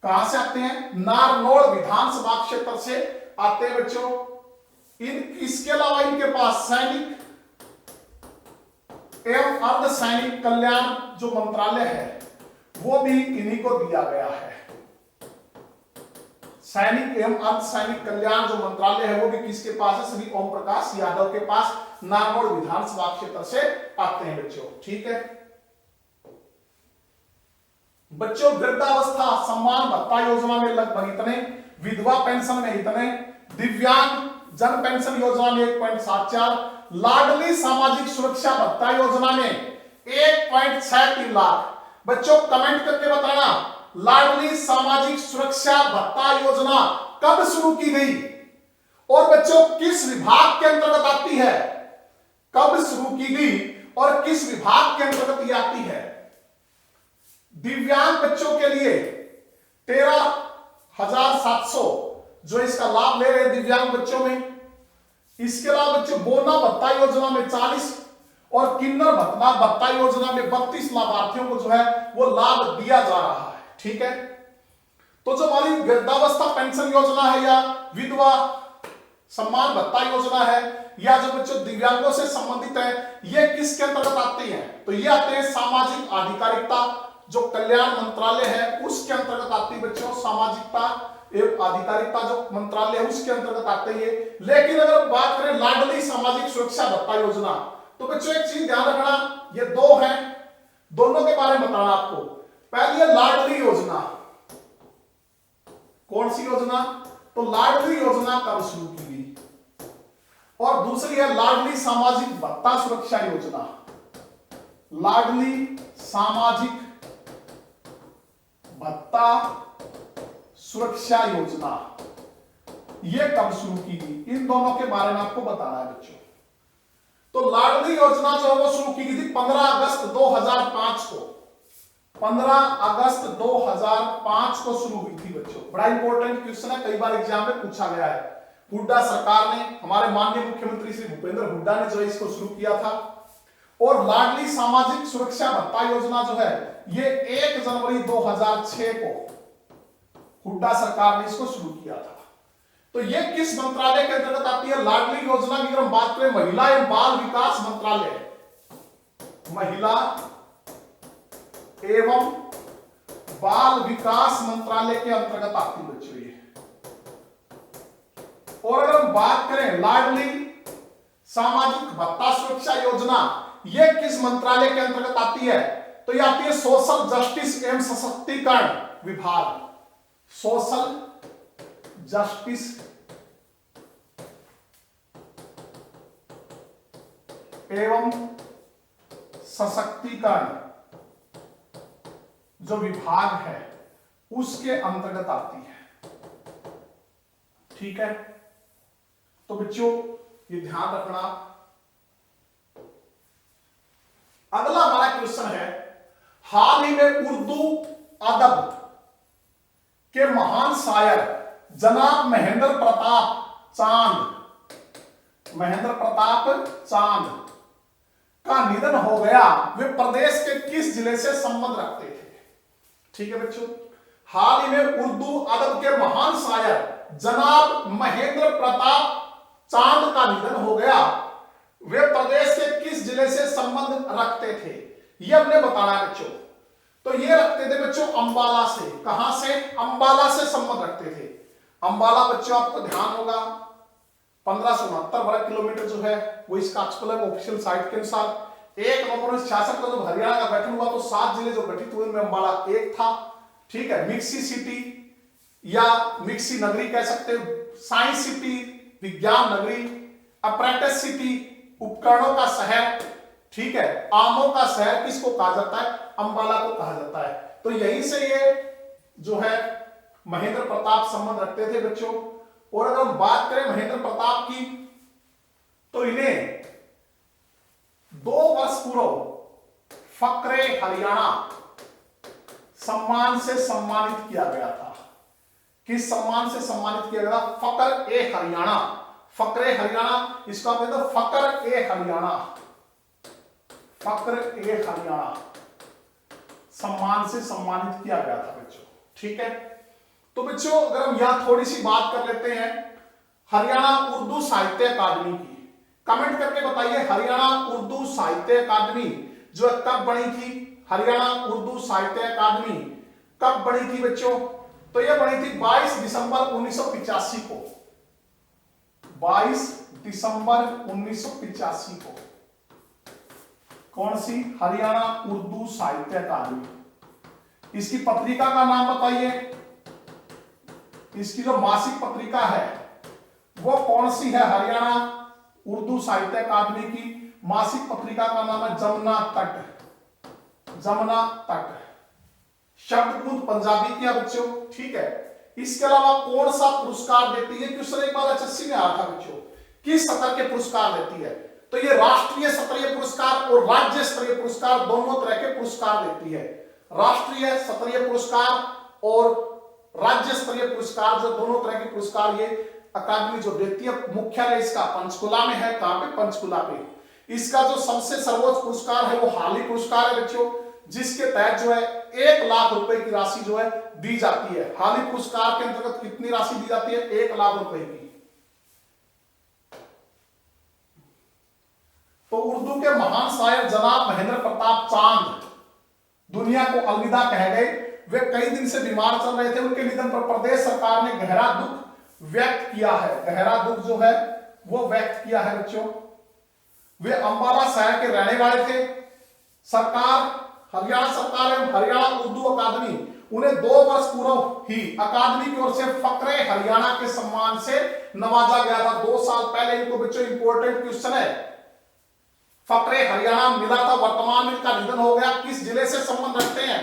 कहां से आते हैं? नारनौल विधानसभा क्षेत्र से आते हैं बच्चों। इसके अलावा इनके पास सैनिक एवं अर्धसैनिक कल्याण जो मंत्रालय है वो भी इन्हीं को दिया गया है। सैनिक एवं अर्धसैनिक कल्याण जो मंत्रालय है वो भी किसके पास है? श्री ओम प्रकाश यादव के पास, नारनौल विधानसभा क्षेत्र से आते हैं बच्चों। ठीक है बच्चों, वृद्धावस्था सम्मान भत्ता योजना में लगभग इतने, विधवा पेंशन में इतने, दिव्यांग जन पेंशन योजना में 1.74, लाडली सामाजिक सुरक्षा भत्ता योजना में 1.63 लाख। बच्चों कमेंट करके बताना लाडली सामाजिक सुरक्षा भत्ता योजना कब शुरू की गई और बच्चों किस विभाग के अंतर्गत आती है, कब शुरू की गई और किस विभाग के अंतर्गत ये आती है। दिव्यांग बच्चों के लिए 13,700 जो इसका लाभ ले रहे हैं दिव्यांग बच्चों में। इसके अलावा बच्चों बोना भत्ता योजना में 40 और किन्नर भत्ता योजना में 32 लाभार्थियों को जो है वो लाभ दिया जा रहा है। ठीक है, तो जो हमारी वृद्धावस्था पेंशन योजना है या विधवा सम्मान भत्ता योजना है या जो बच्चों दिव्यांगों से संबंधित है, ये किसके अंतर्गत आती है, तो ये आते हैं सामाजिक आधिकारिकता जो कल्याण मंत्रालय है उसके अंतर्गत आती है बच्चों। सामाजिकता एवं आधिकारिकता जो मंत्रालय है उसके अंतर्गत आते हैं। लेकिन अगर बात करें लाडली सामाजिक सुरक्षा भत्ता योजना, तो बच्चों एक चीज ध्यान रखना, ये दो हैं, दोनों के बारे में बताना आपको। पहली है लाडली योजना, कौन सी योजना, तो लाडली योजना कब शुरू की गई, और दूसरी है लाडली सामाजिक भत्ता सुरक्षा योजना। लाडली सामाजिक भत्ता सुरक्षा योजना ये कब शुरू की गई, इन दोनों के बारे में आपको बताना है बच्चों। तो लाडली योजना जो है वो शुरू की गई थी 15 अगस्त 2005 को, 15 अगस्त 2005 को शुरू हुई थी बच्चों। बड़ा इंपॉर्टेंट क्वेश्चन है, कई बार एग्जाम में पूछा गया है। हुड्डा सरकार ने, हमारे माननीय मुख्यमंत्री श्री भूपेंद्र हुड्डा ने जो है इसको शुरू किया था। और लाडली सामाजिक सुरक्षा भत्ता योजना जो है ये 1 जनवरी 2006 को हुड्डा सरकार ने इसको शुरू किया था। तो ये किस मंत्रालय के अंतर्गत आती है, लाडली योजना की अगर हम बात करें महिला एवं बाल विकास मंत्रालय, महिला एवं बाल विकास मंत्रालय के अंतर्गत आती है बच्चों ये। और अगर हम बात करें लाडली सामाजिक भत्ता सुरक्षा योजना ये किस मंत्रालय के अंतर्गत आती है, तो ये आती है सोशल जस्टिस एवं सशक्तिकरण विभाग, सोशल जस्टिस एवं सशक्तिकरण जो विभाग है उसके अंतर्गत आती है। ठीक है, तो बच्चों ये ध्यान रखना। अगला हमारा क्वेश्चन है, हाल ही में उर्दू अदब के महान शायर जनाब महेंद्र प्रताप चांद का निधन हो गया, वे प्रदेश के किस जिले से संबंध रखते थे। ठीक है बच्चों, हाल ही में उर्दू अदब के महान शायर जनाब महेंद्र प्रताप चांद का निधन हो गया, वे प्रदेश के किस जिले से संबंध रखते थे, यह हमने बताना है बच्चों। तो ये रखते थे बच्चों अंबाला से। कहां से, अंबाला से संबंध रखते थे। अंबाला बच्चों आपको ध्यान होगा 1569 वर्ग किलोमीटर जो है वो इसका क्षेत्रफल है ऑफिशियल साइट के अनुसार। 1 नवंबर 1966 को जब हरियाणा का गठन हुआ तो 7 जिले जो गठित हुए उनमें अंबाला एक था। ठीक है, मिक्सी सिटी या मिक्सी नगरी कह सकते हो, साइंस सिटी विज्ञान नगरी, अप्रेंटिस सिटी उपकरणों का शहर, ठीक है, आमों का शहर किसको कहा जाता है, अंबाला को कहा जाता है। तो यहीं से ये जो है महेंद्र प्रताप संबंध रखते थे बच्चों। और अगर हम बात करें महेंद्र प्रताप की तो इन्हें 2 वर्ष पूर्व फक्रे हरियाणा सम्मान से सम्मानित किया गया था। किस सम्मान से सम्मानित किया गया? फक्र ए हरियाणा, फक्रे हरियाणा, इसको आप कहते हैं फक्र ए हरियाणा, फक्र ए हरियाणा सम्मान से सम्मानित किया गया था बच्चों। ठीक है, तो बच्चों अगर हम यहां थोड़ी सी बात कर लेते हैं हरियाणा उर्दू साहित्य अकादमी की, कमेंट करके बताइए हरियाणा उर्दू साहित्य अकादमी जो कब बनी थी, हरियाणा उर्दू साहित्य अकादमी कब बनी थी बच्चों? तो यह बनी थी 22 दिसंबर 1985 को, 22 दिसंबर 1985 को। कौन सी? हरियाणा उर्दू साहित्य अकादमी। इसकी पत्रिका का नाम बताइए, इसकी जो मासिक पत्रिका है वो कौन सी है? हरियाणा उर्दू साहित्य अकादमी की मासिक पत्रिका का नाम है जमुना तट। जमुना तट शब्दकुंज पंजाबी की है बच्चों, ठीक है। इसके अलावा कौन सा पुरस्कार देती है? क्वेश्चन एक बार एचएससी में आया था बच्चों, किस स्तर के पुरस्कार देती है? तो ये राष्ट्रीय स्तरीय पुरस्कार और राज्य स्तरीय पुरस्कार दोनों तरह के पुरस्कार देती है। राष्ट्रीय स्तरीय पुरस्कार और राज्य स्तरीय पुरस्कार, जो दोनों तरह के पुरस्कार ये अकादमी जो देती है। मुख्यालय इसका पंचकुला में है। कहां पे? पंचकुला पे। इसका जो सबसे सर्वोच्च पुरस्कार है वो हाली पुरस्कार है बच्चों, जिसके तहत जो है 1 लाख रुपए की राशि जो है दी जाती है। हाली पुरस्कार के अंतर्गत कितनी राशि दी जाती है? 1 लाख रुपए की। तो उर्दू के महान शायर जनाब महेंद्र प्रताप चांद दुनिया को अलविदा कह गए। वे कई दिन से बीमार चल रहे थे। उनके निधन पर प्रदेश सरकार ने गहरा दुख व्यक्त किया है। गहरा दुख जो है वो व्यक्त किया है बच्चों। वे अंबाला शहर के रहने वाले थे। सरकार, हरियाणा सरकार एवं हरियाणा उर्दू अकादमी उन्हें 2 वर्ष पूर्व ही अकादमी की ओर से फकरे हरियाणा के सम्मान से नवाजा गया था। 2 साल पहले इनको बच्चों इंपॉर्टेंट क्वेश्चन है, फकरे हरियाणा मिला था। वर्तमान में इनका निधन हो गया। किस जिले से संबंध रखते हैं?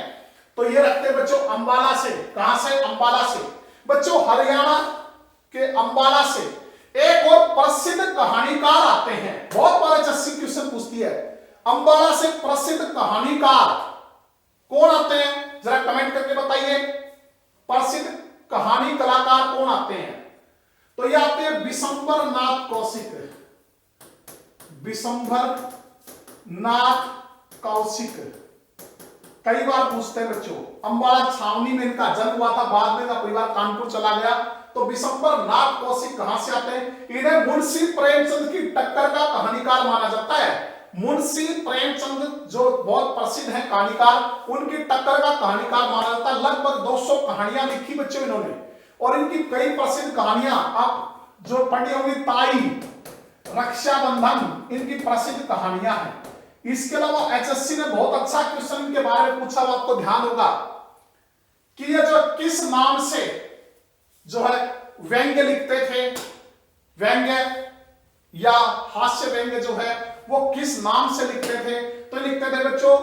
तो ये रखते हैं बच्चों अंबाला से। कहां से? अंबाला से। बच्चों हरियाणा के अंबाला से एक और प्रसिद्ध कहानीकार आते हैं। बहुत बार एचएससी क्वेश्चन पूछती है, अंबाला से प्रसिद्ध कहानीकार कौन आते हैं? जरा कमेंट करके बताइए, प्रसिद्ध कहानी कलाकार कौन आते हैं? तो ये आते हैं विशंबर नाथ कौशिक। विशंबर नाथ कौशिक कई बार पूछते हैं बच्चों। अंबाला छावनी में इनका जन्म हुआ था, बाद में इनका परिवार कानपुर चला गया। तो विशंबर नाथ कौशिक कहां से आते हैं? इन्हें मुंशी प्रेमचंद की टक्कर का कहानीकार माना जाता है। मुंशी प्रेमचंद जो बहुत प्रसिद्ध हैं कहानीकार, उनकी टक्कर का कहानीकार माना जाता है। लगभग 200 कहानियां लिखी बच्चों इन्होंने, और इनकी कई प्रसिद्ध कहानियां आप जो पढ़ी होंगी, ताई, रक्षाबंधन, इनकी प्रसिद्ध कहानियां हैं। इसके अलावा एचएससी ने बहुत अच्छा क्वेश्चन इनके बारे में पूछा, आपको ध्यान होगा कि ये जो किस नाम से जो है व्यंग्य लिखते थे, व्यंग्य या हास्य व्यंग्य जो है वो किस नाम से लिखते थे? तो लिखते थे बच्चों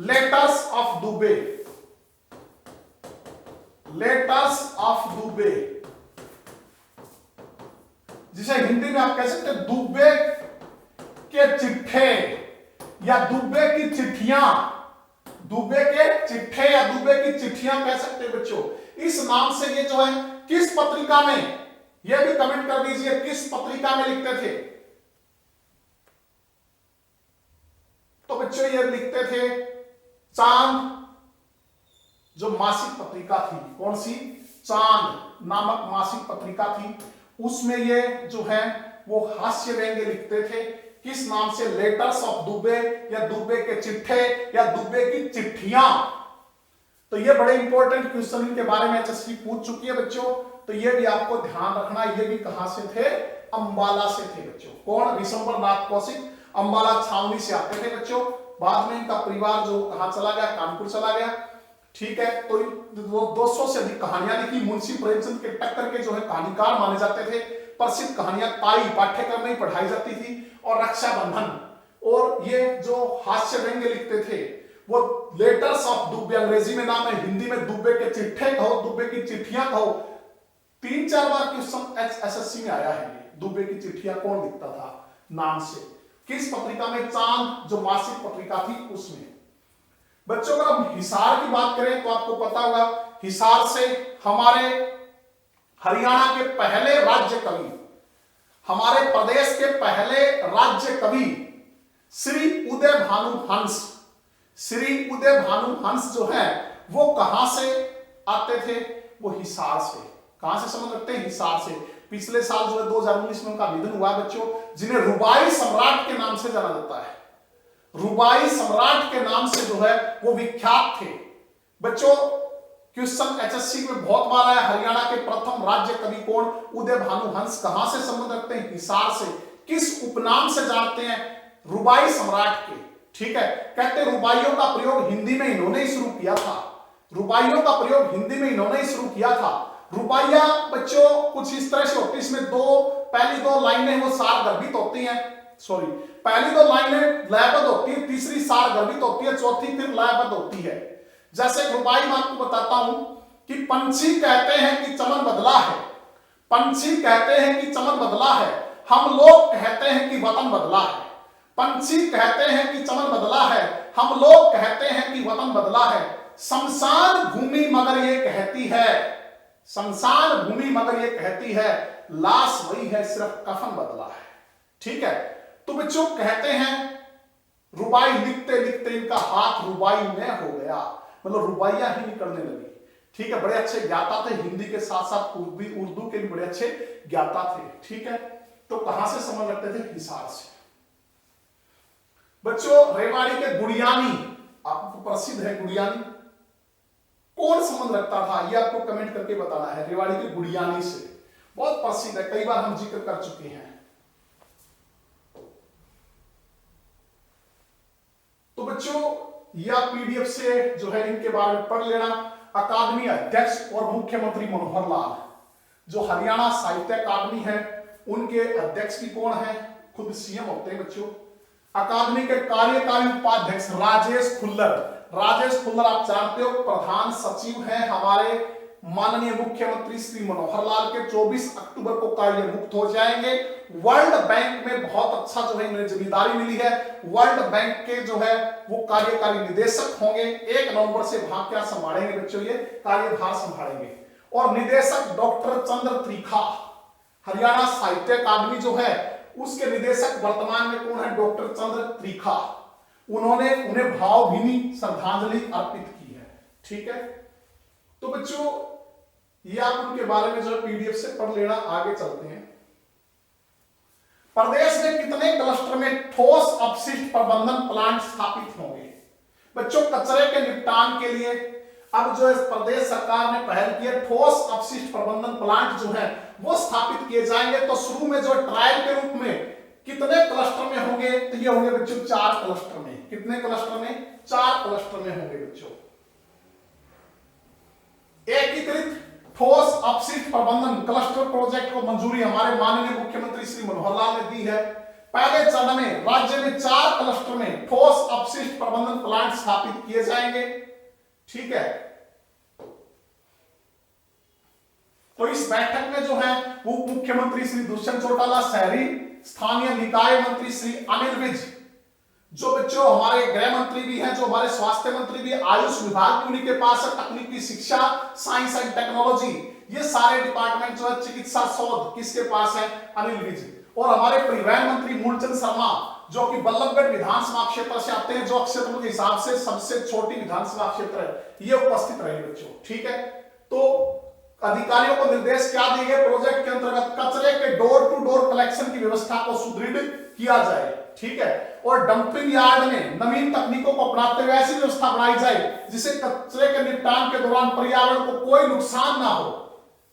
letters of Dubey. Letters of Dubey, जिसे हिंदी में आप कह सकते हैं दुबे के चिट्ठे या दुबे की चिट्ठियां। दुबे के चिट्ठे या दुबे की चिट्ठियां कह सकते हैं बच्चों। इस नाम से ये जो है किस पत्रिका में, यह भी कमेंट कर दीजिए, किस पत्रिका में लिखते थे? तो बच्चों ये लिखते थे चांद, जो मासिक पत्रिका थी। कौन सी? चांद नामक मासिक पत्रिका थी। उसमें ये जो है वो हास्य व्यंग्य लिखते थे। किस नाम से? लेटर्स ऑफ दुबे या दुबे के चिट्ठे या दुबे की चिट्ठियां। तो ये बड़े इंपॉर्टेंट क्वेश्चन इनके बारे में एचएससी पूछ चुकी है बच्चों। तो ये भी आपको ध्यान रखना, ये भी कहां से थे? अंबाला से थे बच्चों। कौन? विशंबर नाथ कौशिक अंबाला छावनी से आते थे बच्चों। बाद में इनका परिवार जो कहां चला गया? कानपुर चला गया, ठीक है। तो वो 200 से अधिक कहानियां लिखी। मुंशी प्रेमचंद के टक्कर के जो है कहानीकार माने जाते थे। प्रसिद्ध कहानियां ताई पाठ्यक्रम में ही पढ़ाई जाती थी, और रक्षाबंधन, और ये जो हास्य व्यंग्य लिखते थे वो लेटर्स ऑफ दुबे, अंग्रेजी में नाम है, हिंदी में दुबे के चिट्ठे कहो, दुबे की चिट्ठियां कहो। 3-4 बार क्वेश्चन एसएससी में आया है। दुबे की चिट्ठियां कौन लिखता था नाम से? किस पत्रिका में? चांद जो मासिक पत्रिका थी उसमें। बच्चों अगर हम हिसार की बात करें तो आपको पता होगा, हिसार से हमारे हरियाणा के पहले राज्य कवि, हमारे प्रदेश के पहले राज्य कवि श्री उदय भानु हंस, श्री उदय भानु हंस जो है वो कहां से आते थे? वो हिसार से। कहां से संबंध रखते हैं? हिसार से। पिछले साल जो है 2019 में उनका निधन हुआ बच्चों, जिन्हें रुबाई सम्राट के नाम से जाना जाता है। रुबाई सम्राट के नाम से जो है वो विख्यात थे बच्चों। क्वेश्चन एचएससी में बहुत बार आया, हरियाणा के प्रथम राज्य कवि कौन? उदय भानु हंस। कहां से संबंध रखते हैं? हिसार से। किस उपनाम से जानते हैं? रुबाई सम्राट के, ठीक है। कहते हैं रुबाइयों का प्रयोग हिंदी में इन्होंने ही शुरू किया था। रुबाइयों का प्रयोग हिंदी में इन्होंने ही शुरू किया था। रुबाइया बच्चों कुछ इस तरह से होती है, इसमें पहली दो लाइनें वो सार गर्भित होती हैं, सॉरी पहली दो लाइनें लयबद्ध होती है, तीसरी सार गर्भित होती है, चौथी फिर लयबद्ध होती है। जैसे रुबाई मैं आपको बताता हूं कि पंछी कहते हैं कि चमन बदला है, पंछी कहते हैं कि चमन बदला है, हम लोग कहते हैं कि वतन बदला है। पंछी कहते हैं कि चमन बदला है, हम लोग कहते हैं कि वतन बदला है। शमशान भूमि मगर ये कहती है, शमशान भूमि मगर ये कहती है, लाश वही है सिर्फ कफन बदला है। ठीक है, तो बच्चों कहते हैं रुबाई लिखते लिखते इनका हाथ रुबाई में हो गया, मतलब रुबाइया ही निकलने लगी। ठीक है, बड़े अच्छे ज्ञाता थे, हिंदी के साथ साथ उर्दू के भी बड़े अच्छे ज्ञाता थे। ठीक है, तो कहां से समझ रखते थे? हिसार से। बच्चों रेवाड़ी के गुड़ियानी आपको प्रसिद्ध है, गुड़ियानी कौन संबंध रखता था ये आपको कमेंट करके बताना है। रेवाड़ी के गुड़ियानी से बहुत प्रसिद्ध है, कई बार हम जिक्र कर चुके हैं। तो बच्चों यह पीडीएफ से जो है इनके बारे में पढ़ लेना। अकादमी अध्यक्ष और मुख्यमंत्री मनोहर लाल, जो हरियाणा साहित्य अकादमी है उनके अध्यक्ष की कौन है? खुद सीएम होते हैं बच्चों। अकादमी के कार्यकारी उपाध्यक्ष राजेश खुल्लर, राजेश खुल्लर आप जानते हो प्रधान सचिव हैं हमारे माननीय मुख्यमंत्री श्री मनोहर लाल के। 24 अक्टूबर को कार्य मुक्त हो जाएंगे। वर्ल्ड बैंक में बहुत अच्छा जो है इन्हें जिम्मेदारी मिली है, वर्ल्ड बैंक के जो है वो कार्यकारी निदेशक होंगे। 1 नवंबर से वहां क्या संभालेंगे बच्चों? ये कार्यभार संभालेंगे। और निदेशक डॉक्टर चंद्र त्रिखा, हरियाणा साहित्य अकादमी जो है उसके निदेशक वर्तमान में कौन है? डॉक्टर चंद्र त्रिखा। उन्होंने उन्हें भावभीनी श्रद्धांजलि अर्पित की है। ठीक है, तो बच्चों ये आप उनके बारे में जो है पीडीएफ से पढ़ लेना। आगे चलते हैं। प्रदेश में कितने क्लस्टर में ठोस अपशिष्ट प्रबंधन प्लांट स्थापित होंगे? बच्चों कचरे के निपटान के लिए अब जो है प्रदेश सरकार ने पहल की है, ठोस अपशिष्ट प्रबंधन प्लांट जो है वो स्थापित किए जाएंगे। तो शुरू में जो ट्रायल के रूप में कितने क्लस्टर में होंगे? तो ये होंगे बच्चों 4 क्लस्टर में। कितने क्लस्टर में? 4 क्लस्टर में होंगे बच्चों। एकीकृत ठोस अपशिष्ट प्रबंधन क्लस्टर प्रोजेक्ट को मंजूरी हमारे माननीय मुख्यमंत्री श्री मनोहर लाल ने दी है। पहले चरण में राज्य में 4 क्लस्टर में ठोस अपशिष्ट प्रबंधन प्लांट स्थापित किए जाएंगे। ठीक है, तो इस बैठक में जो है उप मुख्यमंत्री श्री दुष्यंत चौटाला, शहरी स्थानीय निकाय मंत्री श्री अनिल विज, जो बच्चों हमारे गृह मंत्री भी हैं, जो हमारे स्वास्थ्य मंत्री भी, आयुष विभाग भी उन्हीं के पास है, तकनीकी शिक्षा, साइंस एंड टेक्नोलॉजी, ये सारे डिपार्टमेंट जो है, चिकित्सा शोध किसके पास है? अनिल विज। और हमारे परिवहन मंत्री मूलचंद शर्मा, जो कि बल्लभगढ़ विधानसभा क्षेत्र से आते हैं, जो क्षेत्र के हिसाब से सबसे छोटी विधानसभा क्षेत्र है, ये उपस्थित रहे बच्चों। ठीक है, तो अधिकारियों को निर्देश क्या दिए गए? प्रोजेक्ट के अंतर्गत कचरे के डोर टू डोर कलेक्शन की व्यवस्था को सुदृढ़ किया जाए। ठीक है, और डंपिंग यार्ड में नवीन तकनीकों को अपनाते हुए ऐसी व्यवस्था बनाई जाए जिससे कचरे के निपटान के दौरान पर्यावरण को कोई नुकसान ना हो।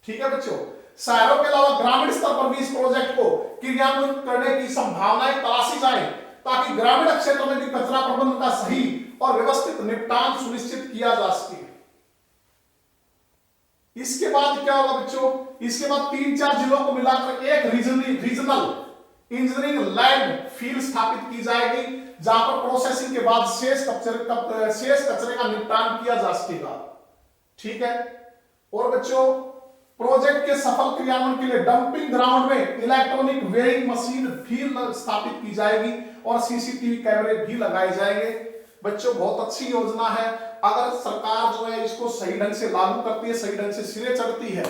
ठीक है बच्चों, शहरों के अलावा ग्रामीण स्तर पर भी इस प्रोजेक्ट को क्रियान्वित करने की संभावनाएं तलाशी जाए, ताकि ग्रामीण क्षेत्र में भी कचरा प्रबंधन का सही और व्यवस्थित निपटान सुनिश्चित किया जा सके। इसके बाद क्या होगा बच्चों? इसके बाद 3-4 जिलों को मिलाकर एक रीजनल इंजीनियरिंग लैंड फील्ड स्थापित की जाएगी, जहां पर प्रोसेसिंग के बाद शेष कचरे का निपटान किया जा सकेगा। ठीक है, और बच्चों प्रोजेक्ट के सफल क्रियान्वयन के लिए डंपिंग ग्राउंड में इलेक्ट्रॉनिक वेइंग मशीन भी स्थापित की जाएगी और सीसीटीवी कैमरे भी लगाए जाएंगे। बच्चों बहुत अच्छी योजना है, अगर सरकार जो है इसको सही ढंग से लागू करती है, सही ढंग से सिरे चढ़ती है,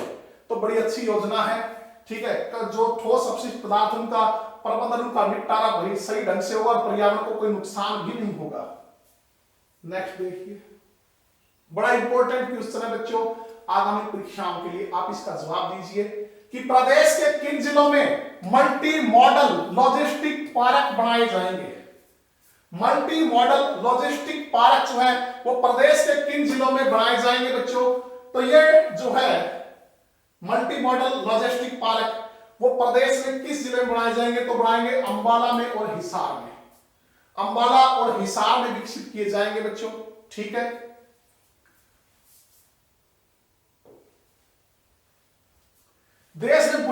तो बड़ी अच्छी योजना है। ठीक है, जो ठोस अपशिष्ट पदार्थ उनका प्रबंधन, उनका निपटारा बड़ी सही ढंग से होगा और पर्यावरण को कोई नुकसान भी नहीं होगा। नेक्स्ट देखिए, बड़ा इंपॉर्टेंट क्वेश्चन है बच्चों आगामी परीक्षाओं के लिए, आप इसका जवाब दीजिए कि प्रदेश के किन जिलों में मल्टी मॉडल लॉजिस्टिक पार्क बनाए जाएंगे? मल्टी मॉडल लॉजिस्टिक पार्क जो है वो प्रदेश के किन जिलों में बनाए जाएंगे बच्चों? तो ये जो है मल्टी मॉडल लॉजिस्टिक पार्क वो प्रदेश में किस जिले में बनाए जाएंगे? तो बनाएंगे अंबाला में और हिसार में। अंबाला और हिसार में विकसित किए जाएंगे बच्चों। ठीक है,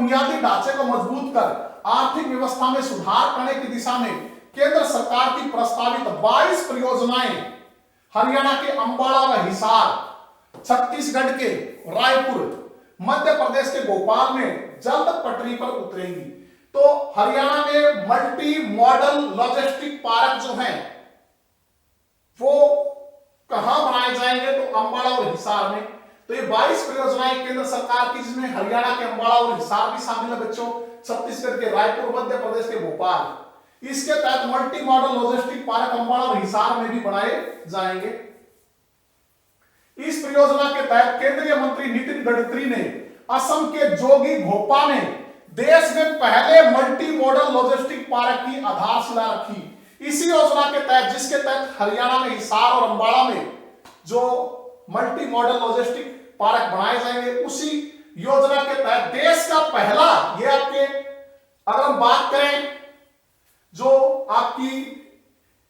बुनियादी ढांचे को मजबूत कर आर्थिक व्यवस्था में सुधार करने की दिशा में केंद्र सरकार की प्रस्तावित 22 परियोजनाएं हरियाणा के अंबाला व हिसार, छत्तीसगढ़ के रायपुर, मध्य प्रदेश के भोपाल में जल्द पटरी पर उतरेंगी। तो हरियाणा में मल्टी मॉडल लॉजिस्टिक पार्क जो हैं वो कहां बनाए जाएंगे, तो अंबाला और हिसार में। तो ये 22 परियोजनाएं केंद्र सरकार की, जिसमें हरियाणा के अंबाला और हिसार भी शामिल है बच्चों, छत्तीसगढ़ के रायपुर, मध्य प्रदेश के भोपाल। इसके तहत multi modal logistic park Ambala और हिसार में भी बनाए जाएंगे। इस परियोजना के तहत केंद्रीय मंत्री नितिन गडकरी ने असम के जोगी घोपा में देश में पहले मल्टी मॉडल लॉजिस्टिक पार्क की आधारशिला रखी। इसी योजना के तहत, जिसके तहत हरियाणा में हिसार और अंबाला में जो मल्टी मॉडल लॉजिस्टिक पार्क बनाए जाएंगे, उसी योजना के तहत देश का पहला, ये आपके अगर हम बात करें जो आपकी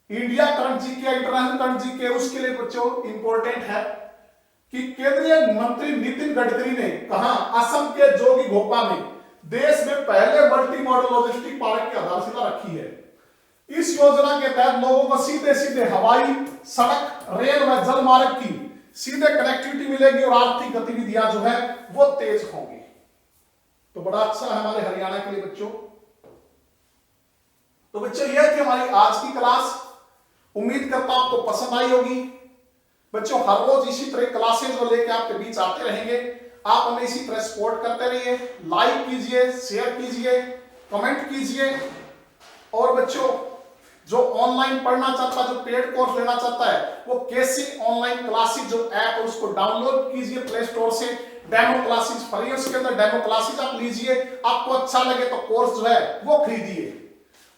India current GK, international current GK, उसके लिए बच्चों इंपॉर्टेंट है कि केंद्रीय मंत्री नितिन गडकरी ने कहा असम के जोगी घोपा में देश में पहले मल्टी मॉडल लॉजिस्टिक पार्क की आधारशिला रखी है। इस योजना के तहत लोगों को सीधे सीधे हवाई, सड़क, रेल व जल मार्ग की सीधे कनेक्टिविटी मिलेगी और आर्थिक गतिविधियां जो है वो तेज होंगी। तो बड़ा अच्छा है हमारे हरियाणा के लिए बच्चों। तो बच्चों यह थी हमारी आज की क्लास। उम्मीद करता हूं आपको पसंद आई होगी। बच्चों हर रोज इसी तरह क्लासेज जो लेके आपके बीच आते रहेंगे। आप हमें इसी तरह सपोर्ट करते रहिए, लाइक कीजिए, शेयर कीजिए, कमेंट कीजिए। और बच्चों जो ऑनलाइन पढ़ना चाहता है, जो पेड कोर्स लेना चाहता है, वो कैसी ऑनलाइन क्लासेस जो ऐप है उसको डाउनलोड कीजिए प्ले स्टोर से। डेमो क्लासेस फ्री है, उसके अंदर डेमो क्लासेस आप लीजिए। आपको अच्छा लगे तो कोर्स जो है वो खरीदिए।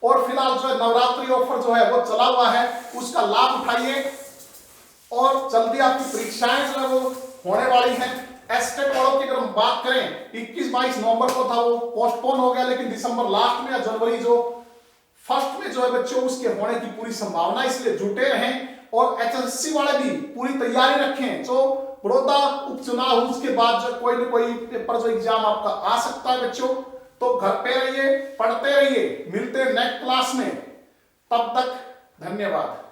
और फिलहाल जो है नवरात्रि ऑफर जो है वो चला हुआ है, उसका लाभ उठाइए। और जल्दी आपकी परीक्षाएं जो है वो होने वाली हैं। एस्टेट वालों की अगर हम बात करें, 21-22 नवंबर को था, वो पोस्टपोन हो गया, लेकिन दिसंबर लास्ट में या जनवरी जो फर्स्ट में जो है बच्चों उसके होने की पूरी संभावना, इसलिए जुटे रहें। और एचएसएससी वाले भी पूरी तैयारी रखें। जो बड़ौदा उपचुनाव, उसके बाद जो कोई न कोई पेपर जो एग्जाम आपका आ सकता है बच्चों। तो घर पे रहिए, पढ़ते रहिए। मिलते हैं नेक्स्ट क्लास में, तब तक धन्यवाद।